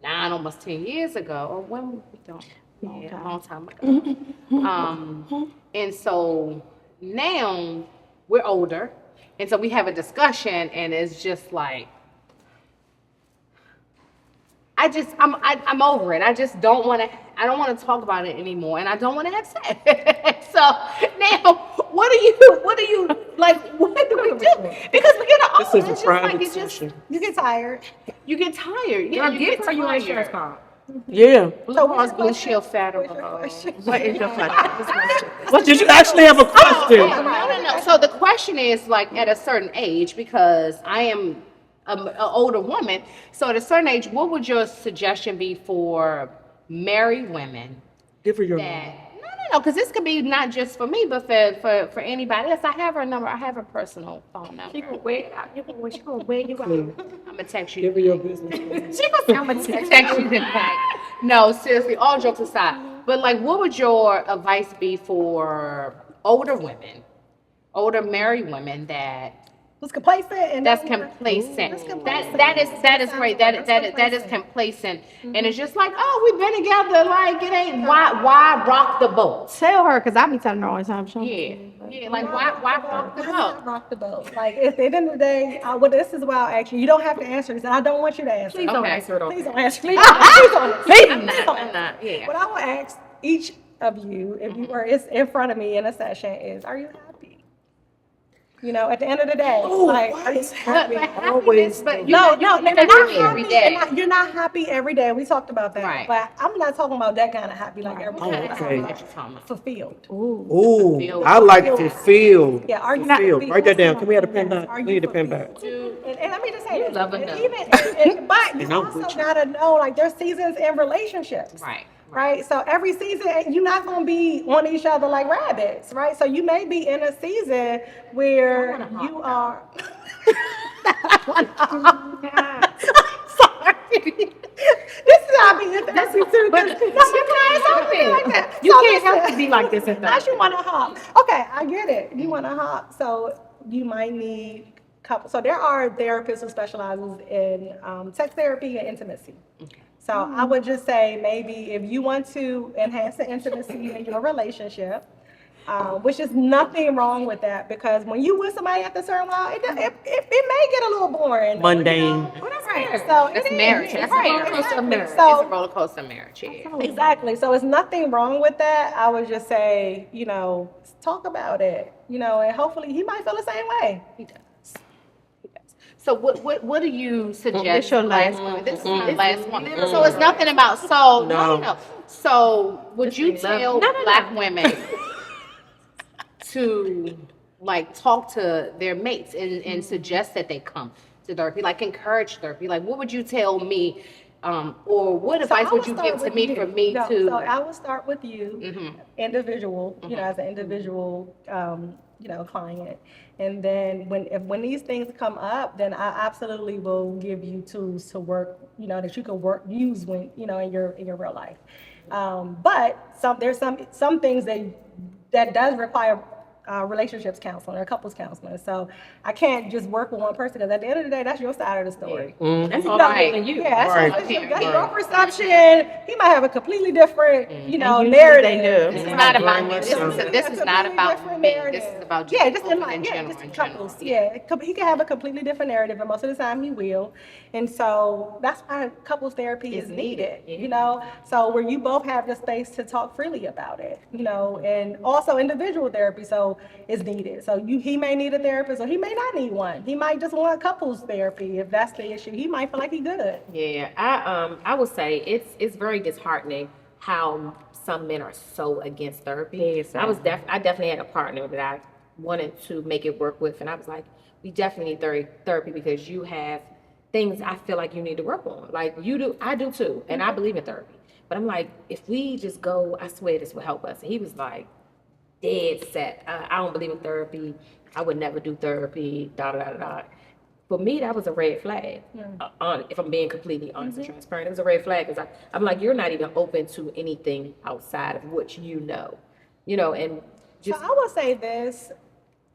S2: almost 10 years ago, or when we don't, a long time ago. And so now we're older, and so we have a discussion, and it's just like, I'm over it. I just don't want to. I don't want to talk about it anymore, and I don't want to have sex. So now, what do you like? What do we do? Because we get older.
S4: This is a
S2: It's just
S4: private
S2: like
S4: session.
S3: You get tired.
S2: you get tired.
S1: Girl,
S2: You
S1: give
S2: get
S1: her your insurance
S2: tired.
S1: card.
S4: Yeah.
S2: Blue Cross Blue Shield Federal.
S5: What is your question?
S4: What did you actually have a question?
S2: No. So the question is like at a certain age, because I am an older woman. So at a certain age, what would your suggestion be for married women
S4: Give her your
S2: that? No, because this could be not just for me, but for anybody else. I have her number. I have her personal phone number.
S1: She gonna wear you out.
S2: I'm gonna text you.
S4: Give her your business.
S2: I'm gonna text you back. No, seriously, all jokes aside. But like, what would your advice be for older women, older married women
S3: Who's complacent and
S2: that's complacent? That is great. That is complacent, and it's just like, oh, we've been together. Like it ain't why rock the boat?
S5: Tell her, because I be telling her all the time.
S2: Yeah. Like why rock the boat?
S3: Rock the boat. Like at the end of the day, this is why I ask you. You don't have to answer this, and I don't want you to answer.
S1: Please don't
S2: Okay.
S1: answer it on
S3: Please
S1: there.
S3: don't answer. Please don't answer.
S2: I'm not. Yeah.
S3: What I will ask each of you, if you were in front of me in a session, is, are you happy? You know, at the end of the day, like, are you happy?
S2: Happiness, but
S3: No,
S2: you're
S3: not
S2: happy every
S3: happy.
S2: day.
S3: You're not happy every day. We talked about that.
S2: Right.
S3: But I'm not talking about that kind of happy, like every
S4: Oh,
S3: day.
S4: okay.
S2: What you talking about?
S3: Fulfilled.
S4: Ooh, I like fulfilled.
S3: Yeah, are you not
S4: Fulfilled.
S3: fulfilled?
S4: Write that down. Can we have a pen back?
S3: Are
S4: We
S3: you
S4: need a pen back.
S3: fulfilled? And let me just say this.
S1: love a
S3: and
S1: no.
S3: but you
S4: And I'm
S3: also
S4: with you.
S3: gotta know, like, there's seasons in relationships. Right. So every season, you're not going to be on each other like rabbits, right? So you may be in a season where you are. Sorry. This is how I be in therapy too.
S1: But you can't have to be like this in
S3: Unless
S1: therapy.
S3: you want to hop. Okay, I get it. You want to hop. So you might need couple. So there are therapists who specializes in sex therapy and intimacy. So I would just say maybe if you want to enhance the intimacy in your relationship, which is nothing wrong with that, because when you with somebody after a certain while, it may get a little boring.
S4: Mundane.
S3: You know? Well, that's right. So
S2: That's
S3: it is.
S2: marriage.
S3: It's
S2: That's
S3: right.
S2: marriage.
S3: Exactly.
S2: It's a
S3: So
S2: roller coaster marriage. Yeah.
S3: exactly. So it's nothing wrong with that. I would just say, talk about it. And hopefully he might feel the same way.
S2: He does. So what do you suggest?
S5: This your last
S2: one. This is my last one. So it's nothing about no. So would you tell Black women to like talk to their mates and suggest that they come to therapy, like encourage therapy? Like what would you tell me? Or what advice would you give to me for me to?
S3: So I would start with you, individual, as an individual, client. And then when these things come up, then I absolutely will give you tools to work, that you can use when, in your real life. But there's some things that does require relationships counseling or couples counseling. So I can't just work with one person, because at the end of the day, that's your side of the story.
S1: That's all right. You.
S3: Yeah, that's
S2: Right.
S3: your perception. He might have a completely different,
S5: usually
S3: narrative.
S5: they do.
S2: This is not about me.
S4: Very
S2: This
S4: much so.
S2: is not about me. This is about just
S3: just in life,
S2: in general.
S3: just couples. Yeah, he can have a completely different narrative, and most of the time he will. And so that's why couples therapy is needed. So where you both have the space to talk freely about it. And also individual therapy is needed. So he may need a therapist, or he may not need one. He might just want couples therapy if that's the issue. He might feel like he's good.
S1: Yeah, I would say it's very disheartening how some men are so against therapy. I definitely had a partner that I wanted to make it work with, and I was like, we definitely need therapy because you have things I feel like you need to work on. Like you do, I do too, and I believe in therapy. But I'm like, if we just go, I swear this will help us. And he was like, dead set. I don't believe in therapy. I would never do therapy. For me, that was a red flag. If I'm being completely honest and transparent, it was a red flag because I'm like, you're not even open to anything outside of what and just.
S3: So I will say this: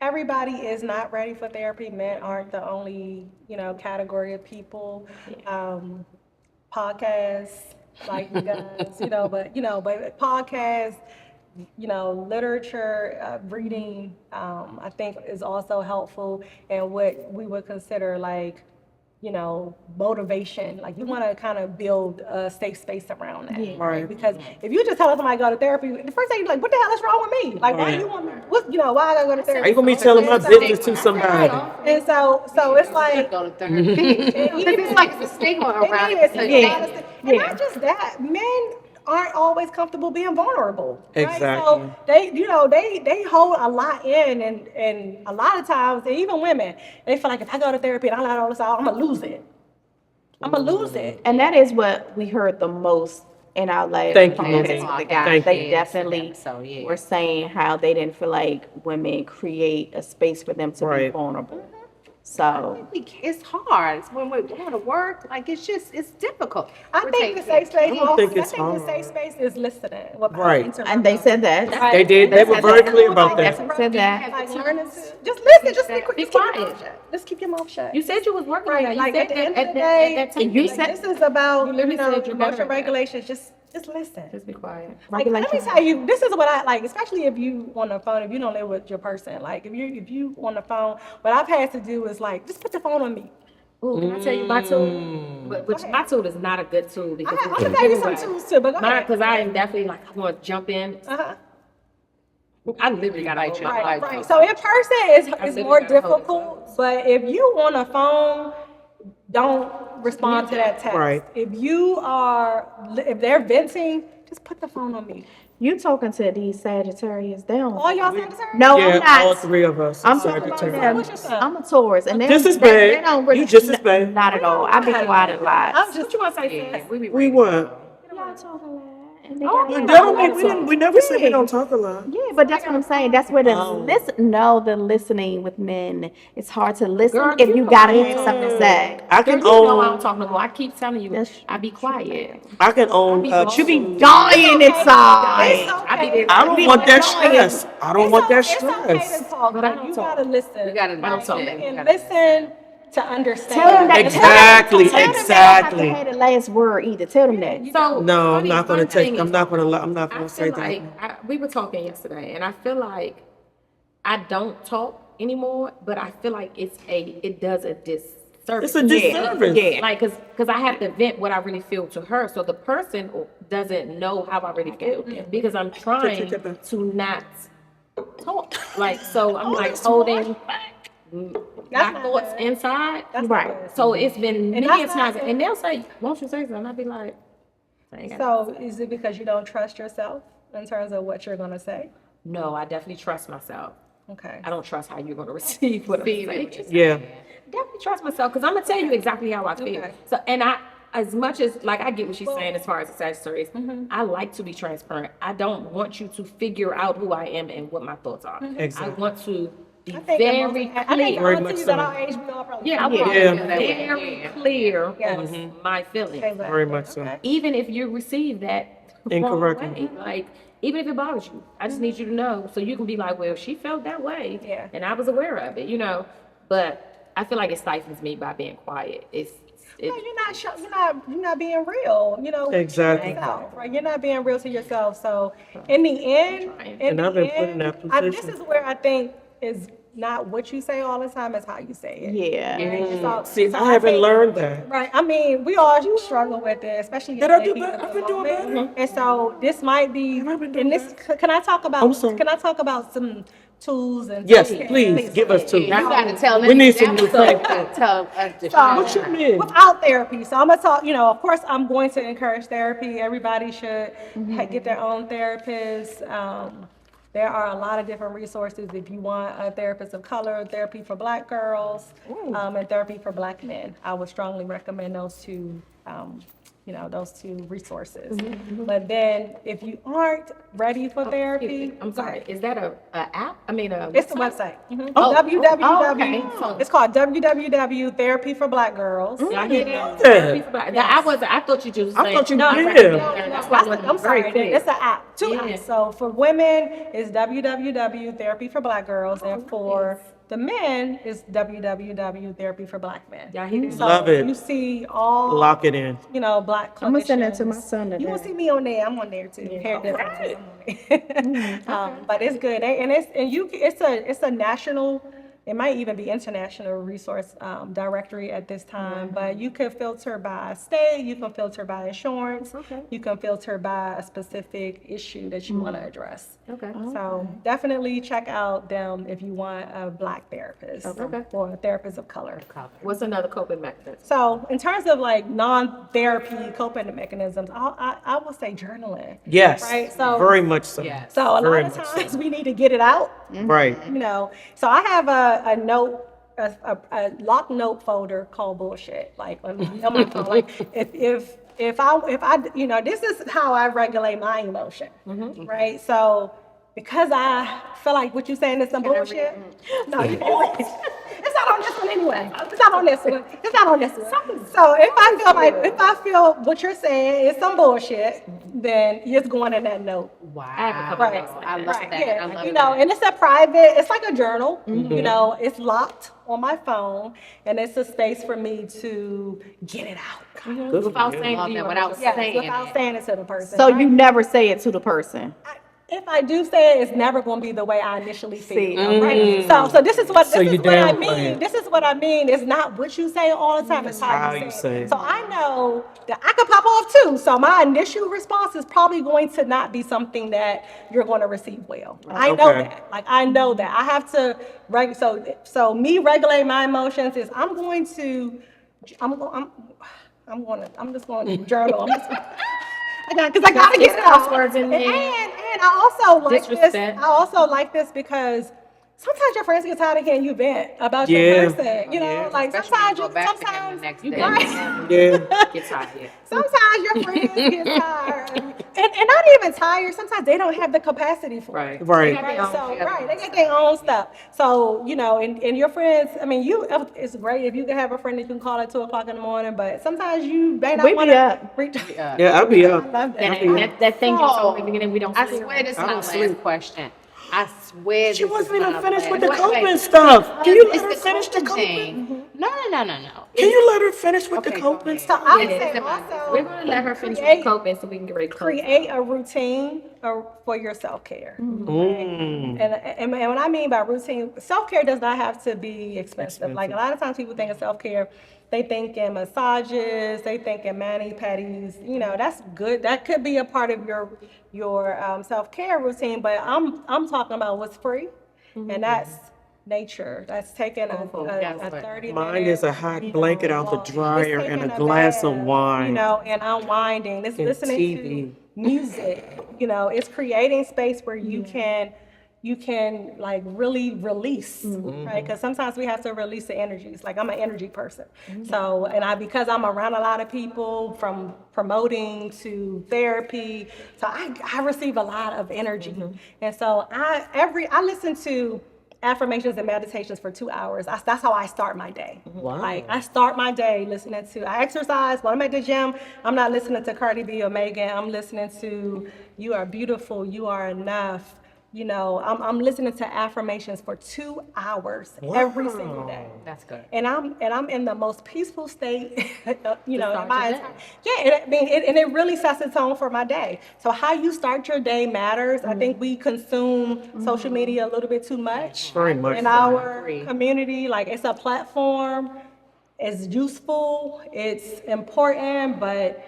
S3: everybody is not ready for therapy. Men aren't the only category of people. podcasts like you guys, but podcasts, literature, reading, I think is also helpful, and what we would consider like, motivation. Like you want to kind of build a safe space around that.
S5: Yeah.
S4: Right.
S3: Because if you just tell somebody to go to therapy, the first thing you're like, what the hell is wrong with me? Like, why
S4: Right.
S3: you want me? Why I gotta go to therapy?
S4: Are you gonna be telling my business to somebody?
S3: And so it's like,
S2: Go to therapy. It's like it's a stigma around it.
S3: And not just that, men aren't always comfortable being vulnerable. Right?
S4: Exactly.
S3: So they hold a lot in, and a lot of times, and even women, they feel like if I go to therapy and I let all this out, I'm gonna lose it.
S5: And that is what we heard the most in our last
S4: Thank you,
S5: podcast
S4: Mimi.
S5: with the guys.
S4: Thank
S5: They
S4: you.
S5: definitely were saying how they didn't feel like women create a space for them to be
S4: Right.
S5: vulnerable. So
S2: It's hard. It's when we're going to work, like it's difficult.
S3: I think the safe space.
S4: don't think it's
S3: the
S4: hard.
S3: safe space is listening. Without
S4: Right.
S5: and they said that.
S3: Right.
S4: They did. They were
S5: said
S4: very
S5: that.
S4: clear about that.
S5: Definitely said that.
S3: Like learning to just listen, just
S1: Be
S3: keep your
S1: quiet.
S3: mouth shut. Just keep your mouth shut.
S1: You said you was working
S3: Right,
S1: on that. You
S3: like,
S1: said
S3: at the end
S1: that
S3: of the
S1: at
S3: day,
S1: that time.
S5: you
S3: Like,
S5: said-
S3: this is about
S1: You literally said you're better
S3: emotional
S1: at that.
S3: regulations. Just listen.
S1: Just be quiet.
S3: Like, let me tell you, this is what I like, especially if you on the phone, if you don't live with your person. Like if you on the phone, what I've had to do is like just put the phone on me.
S1: Ooh, can I tell you my tool? Which my tool is not a good tool because
S3: I'm gonna tell you some tools too, but go ahead.
S1: because I am definitely like I want to jump in.
S3: Uh-huh.
S1: I literally got to
S3: Right. So in person is
S1: literally
S3: more
S1: gotta hold it
S3: difficult, but if you on a phone, don't respond to that text.
S4: Right.
S3: If they're venting, just put the phone on me.
S5: You talking to these Sagittarius? They don't.
S3: All y'all Sagittarius?
S5: No,
S4: Yeah,
S5: I'm
S4: all
S5: not.
S4: three of us.
S5: I'm
S4: Sorry
S5: talking
S4: to
S5: about
S4: tell
S5: them.
S3: What's your sign?
S5: I'm a Taurus, and
S4: Just as
S5: they
S4: bad.
S5: don't really,
S4: You just as bad.
S5: Not at all. I be quiet a lot.
S3: I'm just
S1: What you want to say? Sis?
S4: We weren't.
S5: Y'all talk a lot. And they
S4: But
S5: got-
S4: that don't mean we never said we don't talk a lot.
S5: Yeah, but that's what I'm saying. That's where the the listening with men. It's hard to listen
S1: Girl,
S5: if
S1: you
S5: you
S1: know
S5: gotta
S1: I
S5: have
S1: am.
S5: something to say.
S4: I
S1: Girl,
S4: can
S1: you know I don't
S4: own.
S1: talk no more. I keep telling you,
S5: That's-
S1: I be quiet.
S4: I can own.
S5: You be dying inside.
S1: I be there.
S4: I don't want that stress. I don't want that
S3: It's okay
S4: stress.
S3: to talk,
S1: But I
S3: but
S1: don't
S3: you
S1: talk.
S3: gotta listen.
S2: You gotta
S1: I don't talk.
S3: And listen to understand.
S5: Tell them that.
S4: Exactly,
S5: Tell them
S4: exactly.
S5: They don't have to have the last word either. Tell them that.
S1: So
S4: No, I'm
S1: funny,
S4: not gonna
S1: one
S4: take.
S1: thing
S4: I'm
S1: is,
S4: not gonna. I'm not
S1: I
S4: gonna say
S1: feel
S4: that.
S1: like we were talking yesterday, and I feel like I don't talk anymore, but I feel like it does a disservice.
S4: It's a disservice.
S5: Yeah.
S1: Like, cause I have to vent what I really feel to her, so the person doesn't know how I really feel because I'm trying to not talk. Like, so I'm like holding my
S3: not
S1: thoughts
S3: good.
S1: inside.
S3: That's
S5: Right.
S3: not good.
S1: So it's been many
S3: that's
S1: times,
S3: not-
S1: and they'll say, "Won't you say something?" I'll be like, I ain't got
S3: So is it because you don't trust yourself in terms of what you're gonna say?
S1: no, I definitely trust myself.
S3: Okay.
S1: I don't trust how you're going to receive what I'm saying.
S4: Yeah.
S1: Definitely trust myself because I'm gonna tell you exactly how I feel.
S3: Okay.
S1: So, and as much as like I get what she's saying as far as the Sagittarius, I like to be transparent. I don't want you to figure out who I am and what my thoughts are.
S4: Exactly.
S1: I want to be
S3: I think
S1: very
S3: I think
S1: clear.
S3: all
S4: much
S3: two
S4: so.
S3: at our age, we all probably
S1: Yeah, I
S3: feel
S1: want
S4: Yeah.
S1: to be very clear
S3: Yes.
S1: on my feelings.
S3: Exactly.
S4: Very much so.
S3: Okay.
S1: Even if you receive that
S4: Incorrectly.
S1: wrong way, like even if it bothers you, I just need you to know so you can be like, well, she felt that way,
S3: Yeah.
S1: and I was aware of it, But I feel like it stifles me by being quiet.
S3: No, you're not being real.
S4: Exactly.
S3: To yourself, right? You're not being real to yourself. So in the end,
S4: And I've been put in that
S3: this
S4: position.
S3: is where I think is not what you say all the time, it's how you say it.
S5: Yeah.
S3: So
S4: I haven't
S3: think-
S4: learned that.
S3: Right. I mean, we all struggle with it, especially
S4: Did
S3: young
S4: I do
S3: ladies
S4: better?
S3: at
S4: I've
S3: the
S4: been doing
S3: moment.
S4: better.
S3: And so this might be.
S4: Have I been doing
S3: And this,
S4: better?
S3: can I talk about?
S4: I'm sorry.
S3: Can I talk about some tools and?
S4: Yes,
S3: tips?
S4: please give us two.
S2: You gotta tell them.
S4: We need some new things.
S2: Tell us the
S4: What you mean?
S3: Without therapy. So I'm gonna talk, of course I'm going to encourage therapy. Everybody should get their own therapist. There are a lot of different resources if you want a therapist of color, therapy for Black girls, and therapy for Black men. I would strongly recommend those two, those two resources. But then if you aren't ready for therapy,
S1: I'm sorry. Is that a app? I mean,
S3: it's the website.
S1: Oh,
S3: www.
S1: okay.
S3: It's called www Therapy for Black Girls.
S1: Y'all hear that?
S4: Yeah.
S1: Therapy for Black- I thought you just.
S4: I
S1: saying-
S4: thought you
S1: No,
S4: did.
S1: That's why I wasn't
S3: I'm
S1: very
S3: sorry,
S1: clear.
S3: it's an app, two
S1: Yeah.
S3: apps. So for women, it's www Therapy for Black Girls, and for the men is www Therapy for Black Men.
S1: Y'all hear this?
S3: So
S4: Love it.
S3: you see all,
S4: Lock it in.
S3: Black clinicians.
S5: I'm gonna send that to my son today.
S3: You will see me on there. I'm on there too. But it's good, it's a national. It might even be international resource directory at this time, but you can filter by state, you can filter by insurance, you can filter by a specific issue that you want to address.
S1: Okay.
S3: So definitely check out them if you want a Black therapist or a therapist of color.
S1: What's another coping mechanism?
S3: So in terms of like non-therapy coping mechanisms, I will say journaling.
S4: Yes.
S3: Right. So
S4: very much so.
S2: Yes.
S3: so a
S4: Very
S3: lot of
S4: much
S3: times
S4: so.
S3: we need to get it out.
S4: Right.
S3: So I have a note, a lock note folder called bullshit. Like on my phone. Like if I this is how I regulate my emotion. Right. So because I feel like what you're saying is some bullshit. No, you can't read it. It's not on this one anyway. It's not on this one. It's not on this one. So if I feel what you're saying is some bullshit, then it's going in that note.
S2: Wow.
S1: I have a couple
S3: Right.
S1: notes like
S2: I
S1: that.
S2: love
S3: Right,
S2: that.
S3: yeah,
S2: I love
S3: and it's a private, it's like a journal, it's locked on my phone, and it's a space for me to get it out.
S4: Good for
S1: Without
S4: you.
S1: saying
S2: Love
S1: to you
S2: that.
S1: or
S2: Without
S1: whatever.
S2: saying
S3: Without
S2: it.
S3: saying it to the person.
S5: So
S3: right?
S5: you never say it to the person.
S3: If I do say it, it's never going to be the way I initially
S5: See.
S3: feel. Right? So this is what
S4: So you
S3: I
S4: downplay
S3: mean.
S4: it.
S3: This is what I mean. It's not what you say all the time. It's how you say it. So I know that I could pop off too. So my initial response is probably going to not be something that you're going to receive well. I know
S4: Okay.
S3: that. Like I know that. I have to so me regulate my emotions is I'm just going to journal. Because I gotta get it out.
S1: Crosswords in there.
S3: And I also like
S1: Disrespect.
S3: this. I also like this because sometimes your friends get tired of hearing you vent about
S4: Yeah.
S3: your person. Like
S2: Especially when
S3: sometimes
S2: you go back to him the next day.
S3: right.
S4: Yeah.
S1: Get tired. Yeah.
S3: Sometimes your friends get tired, and not even tired. Sometimes they don't have the capacity for it.
S1: Right.
S4: Right.
S1: They got
S3: Right,
S1: their own
S3: so
S1: feelings.
S3: they get their own stuff. So and your friends. I mean, it's great if you can have a friend that you can call at 2:00 in the morning. But sometimes you may not
S5: We be
S3: want to
S5: up.
S3: reach.
S4: Yeah, I'll be up.
S3: I love that.
S1: That thing
S2: So,
S1: is so beginning we don't
S2: I
S1: sleep.
S2: swear this is
S4: I
S2: my
S4: don't
S2: last
S4: sleep.
S2: question. I swear
S4: She
S2: this
S4: wasn't
S2: is
S4: even
S2: my
S4: finished with
S2: last-
S4: the
S2: Wait,
S4: coping stuff. Can you
S2: It's
S4: let her
S2: the
S4: finish the
S2: coping
S4: coping?
S2: thing. No.
S4: Can you let her finish with the
S2: Okay, go
S4: coping
S2: ahead.
S3: So
S4: stuff?
S3: I would
S1: Yeah,
S3: say
S1: it's
S3: also
S1: We're gonna let her finish with
S3: create-
S1: coping so we can get ready to close.
S3: create a routine for your self-care.
S4: Mm.
S3: And what I mean by routine, self-care does not have to be expensive. Like a lot of times people think of self-care, they think in massages, they think in mani-pedis, that's good. That could be a part of your self-care routine, but I'm talking about what's free, and that's nature. That's taking a 30
S4: Mine
S3: minute,
S4: is a hot blanket out the
S3: walk.
S4: dryer
S3: It's
S4: and a
S3: taking
S4: glass of
S3: bath,
S4: wine.
S3: and unwinding. It's
S4: And
S3: listening
S4: TV.
S3: to music. It's creating space where you can like really release, right? Because sometimes we have to release the energies. Like I'm an energy person, so because I'm around a lot of people, from promoting to therapy, so I receive a lot of energy, and so I listen to affirmations and meditations for 2 hours. That's how I start my day.
S4: Wow.
S3: Like I start my day listening to. I exercise when I'm at the gym. I'm not listening to Cardi B or Megan. I'm listening to "You Are Beautiful," "You Are Enough." I'm listening to affirmations for 2 hours every single day.
S2: That's good.
S3: And I'm in the most peaceful state, in
S1: start
S3: my
S1: your
S3: entire
S1: day.
S3: yeah. And it really sets the tone for my day. So how you start your day matters. I think we consume social media a little bit too much
S4: Very much
S3: in
S4: so.
S3: our community. Like it's a platform, it's useful, it's important, but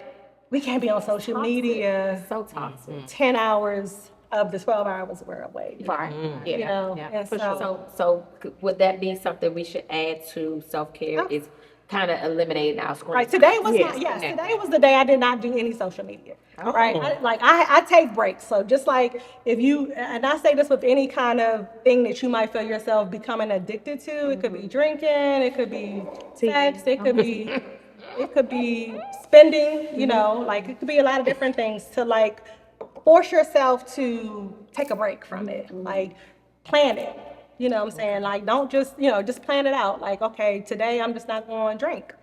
S3: we can't be on social media
S1: So toxic.
S3: 10 hours of the 12 hours we're awake.
S1: Right. Yeah.
S3: And
S1: For sure. So would that be something we should add to self-care? Is kind of eliminating our screen.
S3: Right. Today was
S1: Yes.
S3: today was the day I did not do any social media. Right. I take breaks. So just like if you, and I say this with any kind of thing that you might feel yourself becoming addicted to, it could be drinking, it could be sex, it could be spending, like it could be a lot of different things to like force yourself to take a break from it. Like plan it. You know what I'm saying? Like don't just, just plan it out. Like, okay, today I'm just not going to drink.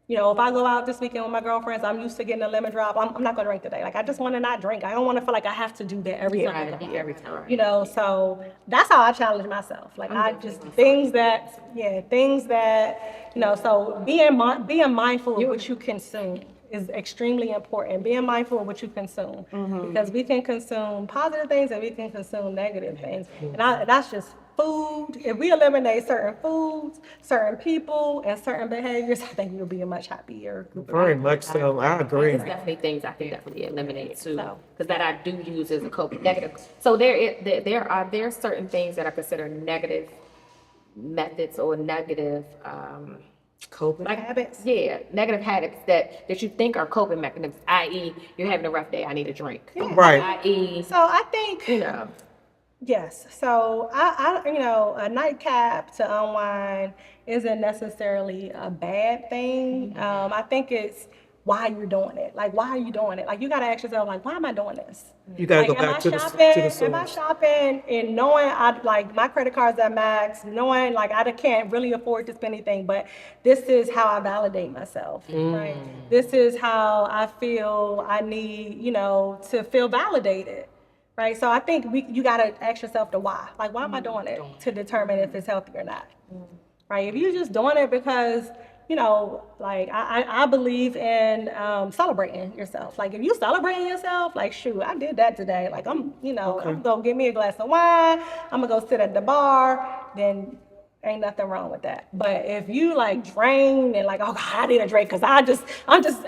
S3: You know, if I go out this weekend with my girlfriends, I'm used to getting a lemon drop. I'm not gonna drink today. Like, I just want to not drink. I don't want to feel like I have to do that every time.
S1: Every time.
S3: You know, so that's how I challenge myself. Like, I just things that, you know. So being mindful of what you consume is extremely important. Being mindful of what you consume, because we can consume positive things and we can consume negative things, and that's just food. If we eliminate certain foods, certain people, and certain behaviors, I think we'll be a much happier group.
S4: Very much so. I agree.
S1: There's definitely things I can definitely eliminate too, because that I do use as a coping negative. So there are certain things that are considered negative methods or negative
S4: Coping
S3: habits.
S1: Yeah, negative habits that you think are coping mechanisms, i.e., you're having a rough day, I need a drink.
S4: Right.
S1: I.e.,
S3: So I think,
S1: you know,
S3: yes. So I you know, a nightcap to unwind isn't necessarily a bad thing. I think it's why you're doing it. Like, why are you doing it? Like, you got to ask yourself, like, why am I doing this?
S4: You gotta
S3: Like,
S4: go back to the
S3: am I
S4: source.
S3: shopping and knowing my credit card's at max, knowing like I can't really afford to spend anything, but this is how I validate myself, right? This is how I feel I need, you know, to feel validated, right? So I think you gotta ask yourself the why. Like, why am I doing it to determine if it's healthy or not, right? If you're just doing it because, you know, like I believe in celebrating yourself. Like, if you celebrating yourself, like, shoot, I did that today. Like, I'm gonna get me a glass of wine. I'm gonna go sit at the bar. Then ain't nothing wrong with that. But if you like drain and like, oh God, I need a drink because I'm just,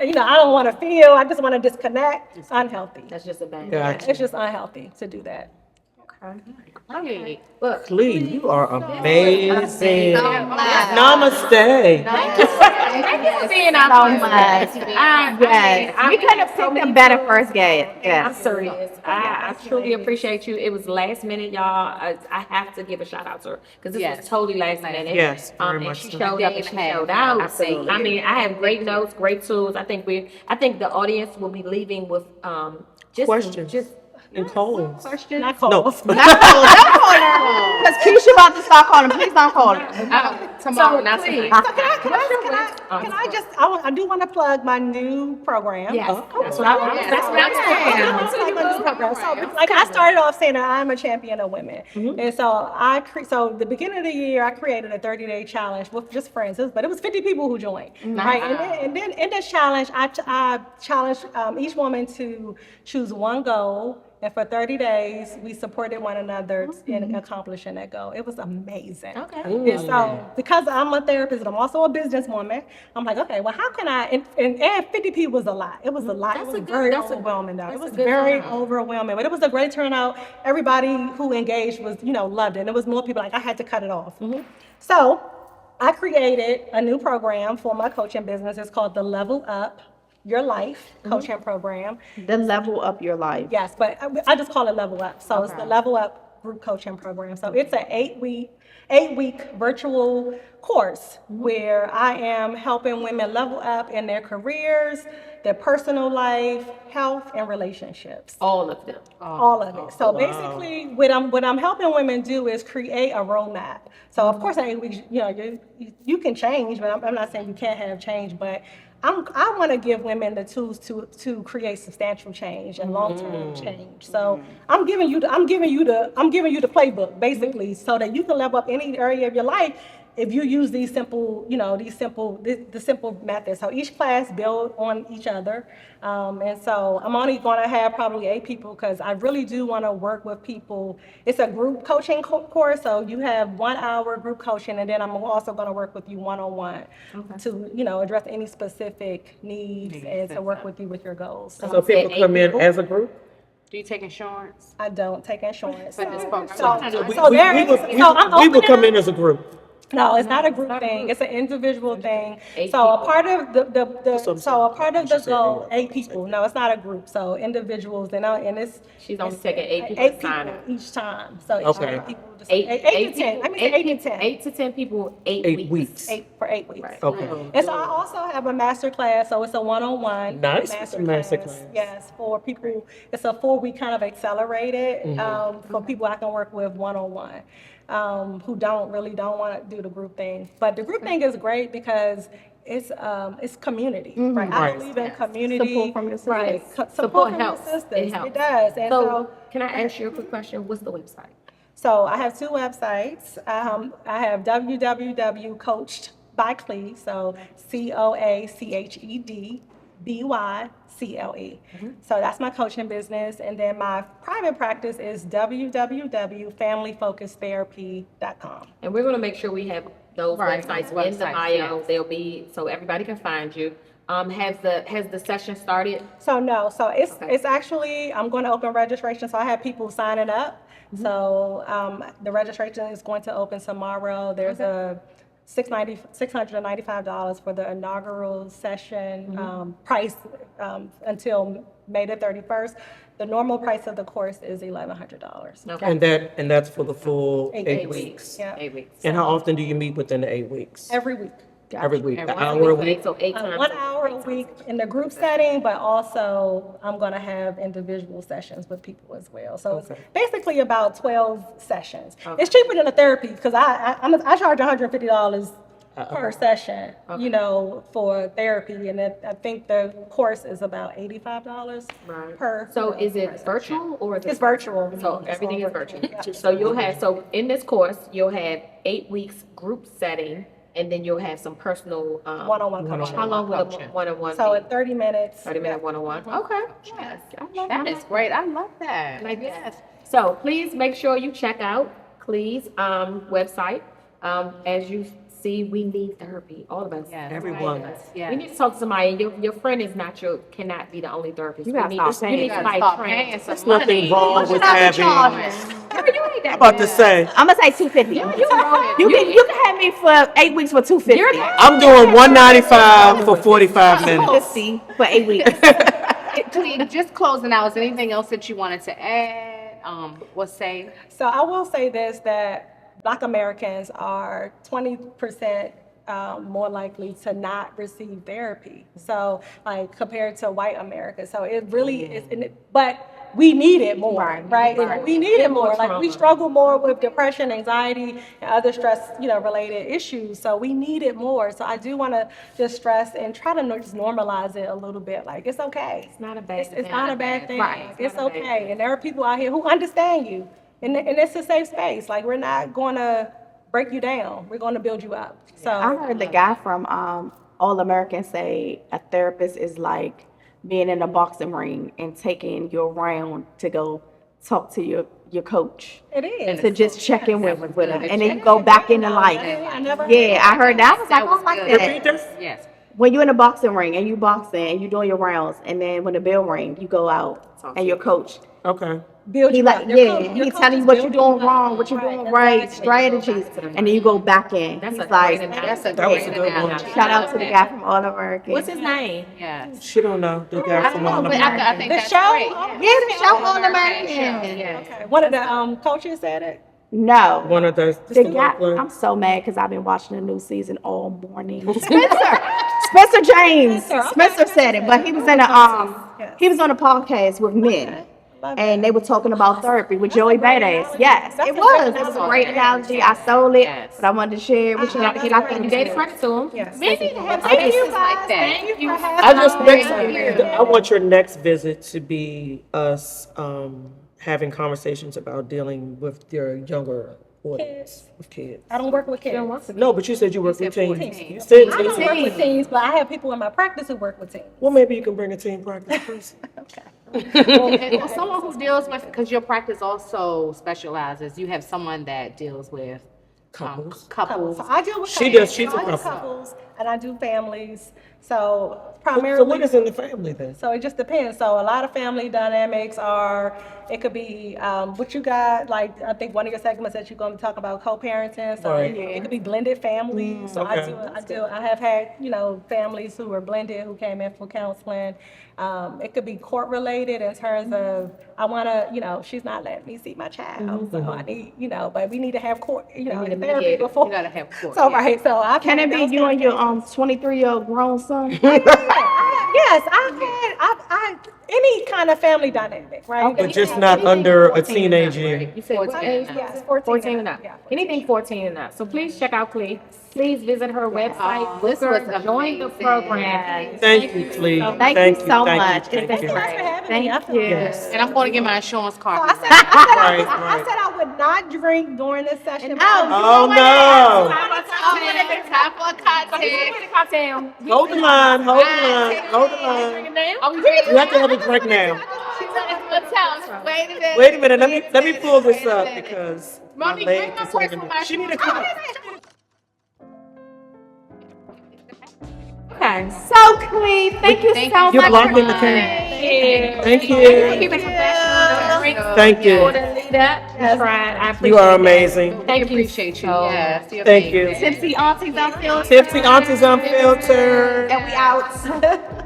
S3: you know, I don't want to feel. I just want to disconnect. It's unhealthy.
S1: that's just a bad
S4: Gotcha.
S3: It's just unhealtky to do that.
S1: Okay. Look,
S4: Lee, you are amazing.
S5: much.
S4: Namaste.
S1: thank you for being out
S5: So
S1: here.
S5: much. Yes, we could have picked a better first guest.
S1: I'm
S5: Yes.
S1: serious. I truly appreciate you. It was last minute, y'all. I have to give a shout out to her because this was totally last minute.
S4: Yes, very
S1: and
S4: much
S1: she
S4: so.
S1: showed up and she showed out.
S5: Absolutely.
S1: I mean, I have great notes, great tools. I think the audience will be leaving with
S4: Questions.
S1: just
S4: And Coles.
S3: Not cold.
S4: No.
S5: Don't call her. Because Keisha about to start calling. Please don't call her.
S2: Tomorrow,
S1: so
S2: not
S1: please.
S2: tonight.
S3: Can I just, I do want to plug my new program.
S1: Yes,
S4: Oh.
S1: that's what I want.
S2: Yes.
S1: That's what I'm saying.
S3: So, like, I started off saying that I'm a champion of women, and so so the beginning of the year I created a 30-day challenge with just friends, but it was 50 people who joined, right? And then in this challenge, I challenged each woman to choose one goal. And for 30 days, we supported one another in accomplishing that goal. It was amazing.
S1: Okay.
S3: And so, because I'm a therapist and I'm also a businesswoman, I'm like, okay, well, how can I? And 50 people was a lot. It was a lot. It was very overwhelming, though. It was very overwhelming, but it was a great turnout. Everybody who engaged was, you know, loved it. And there was more people like I had to cut it off. So, I created a new program for my coaching business. It's called the Level Up Your Life coaching program.
S5: The level up your life.
S3: Yes, but I just call it Level Up. So it's the Level Up group coaching program. So it's an 8-week virtual course where I am helping women level up in their careers, their personal life, health, and relationships.
S1: All of them.
S3: All of it. So basically, what I'm helping women do is create a roadmap. So of course, in 8 weeks, you know, you can change, but I'm not saying you can't have change, but I want to give women the tools to create substantial change and long-term change. So I'm giving you the playbook basically, so that you can level up any area of your life if you use these simple, the simple methods. So each class build on each other, and so I'm only going to have probably 8 people because I really do want to work with people. It's a group coaching course, so you have 1 hour group coaching, and then I'm also going to work with you one-on-one to, address any specific needs and to work with you with your goals.
S4: So people come in as a group?
S2: Do you take insurance?
S3: I don't take insurance.
S2: For this program?
S4: We will come in as a group.
S3: No, it's not a group thing. It's an individual thing. So a part of the goal, 8 people. No, it's not a group. So individuals, and it's
S1: She's only taking 8 people
S3: 8
S1: to sign
S3: people
S1: up.
S3: each time. So
S4: Okay.
S3: 8 people. 8 to 10. I mean 8 to 10.
S1: 8 to 10 people, 8
S4: 8
S1: weeks.
S4: weeks.
S3: For 8 weeks.
S1: Right.
S4: Okay.
S3: And so I also have a master class, so it's a one-on-one
S4: Nice. Master
S3: class.
S4: class.
S3: Yes, for people. It's a 4-week kind of accelerated for people I can work with one-on-one, who don't want to do the group thing. But the group thing is great because it's community,
S5: Mhm.
S3: right? I
S4: Right.
S3: believe in
S1: Yes.
S3: community,
S5: Support from your sisters.
S3: right? Support
S1: Support
S3: from your
S1: helps.
S3: sisters.
S1: It helps.
S3: It does. And
S1: So, can I ask you a quick question? What's the website?
S3: so I have two websites. I have www.coachedbycle, so CoachedByle. So that's my coaching business. And then my private practice is www.familyfocustherapy.com.
S1: And we're going to make sure we have those
S2: Right,
S1: websites
S2: those
S1: in the
S2: websites,
S1: bio.
S2: yes.
S1: They'll be so everybody can find you. Has the session started?
S3: So no, so it's
S1: Okay.
S3: it's actually I'm going to open registration. So I have people signing up. So the registration is going to open tomorrow. There's a $695 for the inaugural session price until May the 31st. The normal price of the course is $1,100.
S1: Okay.
S4: And that's for the full 8
S3: 8
S4: weeks.
S3: Yeah.
S1: 8 weeks.
S4: And how often do you meet within the 8 weeks?
S3: Every week.
S4: Every week, an
S2: Every
S4: hour a
S1: week.
S4: week?
S1: So 8 times.
S3: 1 hour a week in the group setting, but also I'm going to have individual sessions with people as well. So
S4: Okay.
S3: it's basically about 12 sessions.
S1: Okay.
S3: It's cheaper than a therapy because I charge $150 per session, you know, for therapy, and I think the course is about $85
S1: Right.
S3: per.
S1: So
S3: you know,
S1: is
S3: per
S1: it
S3: session.
S1: virtual or is it?
S3: It's virtual.
S1: So
S3: It's
S1: everything
S3: all
S1: is virtual.
S3: Yeah.
S1: So you'll have, so in this course, you'll have 8 weeks group setting, and then you'll have some personal,
S3: One-on-one coaching.
S1: how long will a
S2: Coaching.
S1: one-on-one
S3: So
S1: be?
S3: at 30 minutes.
S1: 30-minute one-on-one? Okay. Yes. I love
S2: That is great. I love that.
S1: Like
S2: Yes.
S1: that. So please make sure you check out Clee's website. As you see, we need therapy, all of us.
S2: Yes.
S4: Everyone.
S2: Yes.
S1: We need to talk to somebody. Your friend is not cannot be the only therapist.
S5: You gotta
S1: we
S5: stop
S1: need,
S5: paying.
S1: you need
S2: You gotta
S1: somebody
S2: start
S1: trained.
S2: paying some
S4: There's nothing
S2: money.
S4: wrong with having, I'm
S1: Girl, you ain't that
S4: about to say,
S5: I'm gonna say $250.
S1: You
S5: You can have me for 8 weeks for $250.
S4: I'm doing $195 for 45 minutes.
S5: $250 for 8 weeks.
S2: Clea, just closing out, is there anything else that you wanted to add? What say?
S3: So I will say this, that Black Americans are 20% more likely to not receive therapy. So like compared to white America. So it really is, but we need it more, right? We need it more. Like we struggle more with depression, anxiety, and other stress, related issues. So we need it more. So I do want to just stress and try to just normalize it a little bit. Like it's okay.
S1: It's not a bad thing.
S3: It's not a bad thing.
S1: Right.
S3: It's
S1: not a bad
S3: okay. And there are people out here who understand you. And it's a safe space. Like we're not going to break you down. We're going to build you up. So
S5: I heard the guy from All American say a therapist is like being in a boxing ring and taking your round to go talk to your coach.
S3: it is.
S5: To just check in with him, and then you go back into life.
S3: I never heard
S5: Yeah, I heard that. I was like,
S2: was
S5: oh my
S2: good.
S4: Repeat
S5: god.
S4: this?
S2: Yes.
S5: When you're in a boxing ring and you boxing and you doing your rounds, and then when the bell ring, you go out
S1: Talk
S5: and
S1: to
S5: your coach,
S4: Okay.
S3: build
S5: he
S3: you
S5: like
S3: up. Your coach- your
S5: he
S3: coach
S5: telling you
S3: is
S5: what you're
S3: building
S5: doing
S3: you
S5: wrong,
S3: up.
S5: what you're
S3: Right,
S5: doing right,
S3: exactly.
S5: strategies, and then you go back in.
S1: That's
S5: He's
S1: a
S5: like,
S1: great
S2: That's a
S4: That was
S2: great
S4: a good one.
S2: analogy.
S5: shout out to the guy from All American.
S1: What's his name?
S2: Yes.
S4: She don't know. The guy
S2: I
S4: from
S2: don't
S4: All
S2: know, but
S4: American.
S2: I think
S3: The
S2: that's
S3: show?
S2: great.
S3: Oh,
S5: Yeah, the show All
S2: All
S5: American.
S2: American. Yeah.
S3: Okay. One of the coaches said it.
S5: No.
S4: One of the
S5: The guy,
S4: Oakland.
S5: I'm so mad because I've been watching the new season all morning. Spencer James. Spencer said it, but he was in he was on a podcast with men.
S3: Love
S5: And
S3: that.
S5: they were talking about therapy with Joey
S3: a great
S5: Badass.
S3: analogy.
S5: Yes,
S3: That's
S5: it
S3: a great
S5: was. It was a
S3: analogy.
S5: great analogy. I stole it,
S2: Yes.
S5: but I wanted to share it with you.
S3: I
S5: because
S3: love
S5: I
S3: it.
S5: think
S1: You
S5: it's
S1: gave
S5: good.
S1: credit to him.
S3: Yes.
S2: We need to have
S3: Thank you,
S2: spaces like
S3: guys.
S2: that.
S3: Thank you for having
S4: I just
S3: us.
S4: I want your next visit to be us having conversations about dealing with your younger audience, with kids.
S3: I don't work with kids.
S4: No, but you said you work with
S2: said
S4: teens.
S2: 14.
S4: You said
S3: I don't
S4: teens.
S3: work with teens, but I have people in my practice who work with teens.
S4: Well, maybe you can bring a teen practice person.
S2: And someone who deals with, because your practice also specializes, you have someone that deals with couples.
S3: So I deal with
S4: She
S3: couples.
S4: does- she's
S3: So
S4: a
S3: I do
S4: couple.
S3: couples, and I do families. So
S4: So
S3: primarily.
S4: what is in the family then?
S3: So it just depends. So a lot of family dynamics are, it could be what you got, like I think one of your segments that you're going to talk about co-parenting. So
S4: Right.
S3: it could be blended families. So
S4: okay.
S3: I have had, families who were blended who came in for counseling. It could be court related in terms of, I want to, she's not letting me see my child. So I need, but we need to have court,
S1: need a
S3: therapy
S1: mediator.
S3: before.
S2: You gotta have court.
S3: So,
S2: yeah.
S3: right. So I
S5: Can it be you and your 23-year-old grown son?
S3: Yes, I've had, any kind of family dynamic, right?
S4: But just not under a teenage year.
S1: You said what
S2: 14
S1: age?
S2: and
S3: Yes,
S1: 14 and up.
S3: Yeah, 14.
S1: Anything 14 and up. So please check out Clee. Please visit her website.
S2: this
S1: Book
S2: was
S1: her, join the
S2: amazing.
S1: program.
S4: Thank you, Cleve.
S5: Thank you so much.
S4: Thank
S5: It's
S4: you.
S5: been
S3: Thanks for
S5: great.
S3: having me. I
S5: Thank
S3: feel
S5: you.
S3: good.
S2: And I'm going to get my insurance card.
S3: I
S4: Right,
S3: I
S4: right.
S3: said I would not drink during this session.
S4: Oh, no.
S2: Time for a cocktail.
S4: Hold the line, hold the line, hold the line. You have to have a drink now. Wait a minute, let me pull this up because my
S2: Monique,
S4: leg
S2: bring my
S4: is
S2: purse
S4: hanging.
S2: for my
S4: She need a cup.
S1: Okay.
S5: So Cleve, thank you so much.
S4: You're blocking the
S5: for
S4: camera.
S5: coming.
S4: Thank
S1: Keep it
S4: you.
S1: professional. Drink
S4: Thank you.
S1: water, lead up. That's right. I appreciate
S4: You are
S1: that.
S4: amazing.
S1: Thank you.
S2: Appreciate you.
S1: so
S2: Yes. you're
S4: Thank you.
S2: amazing.
S5: Tipsy Aunties, Unfiltered.
S4: Tipsy Aunties Unfiltered.
S5: And we out.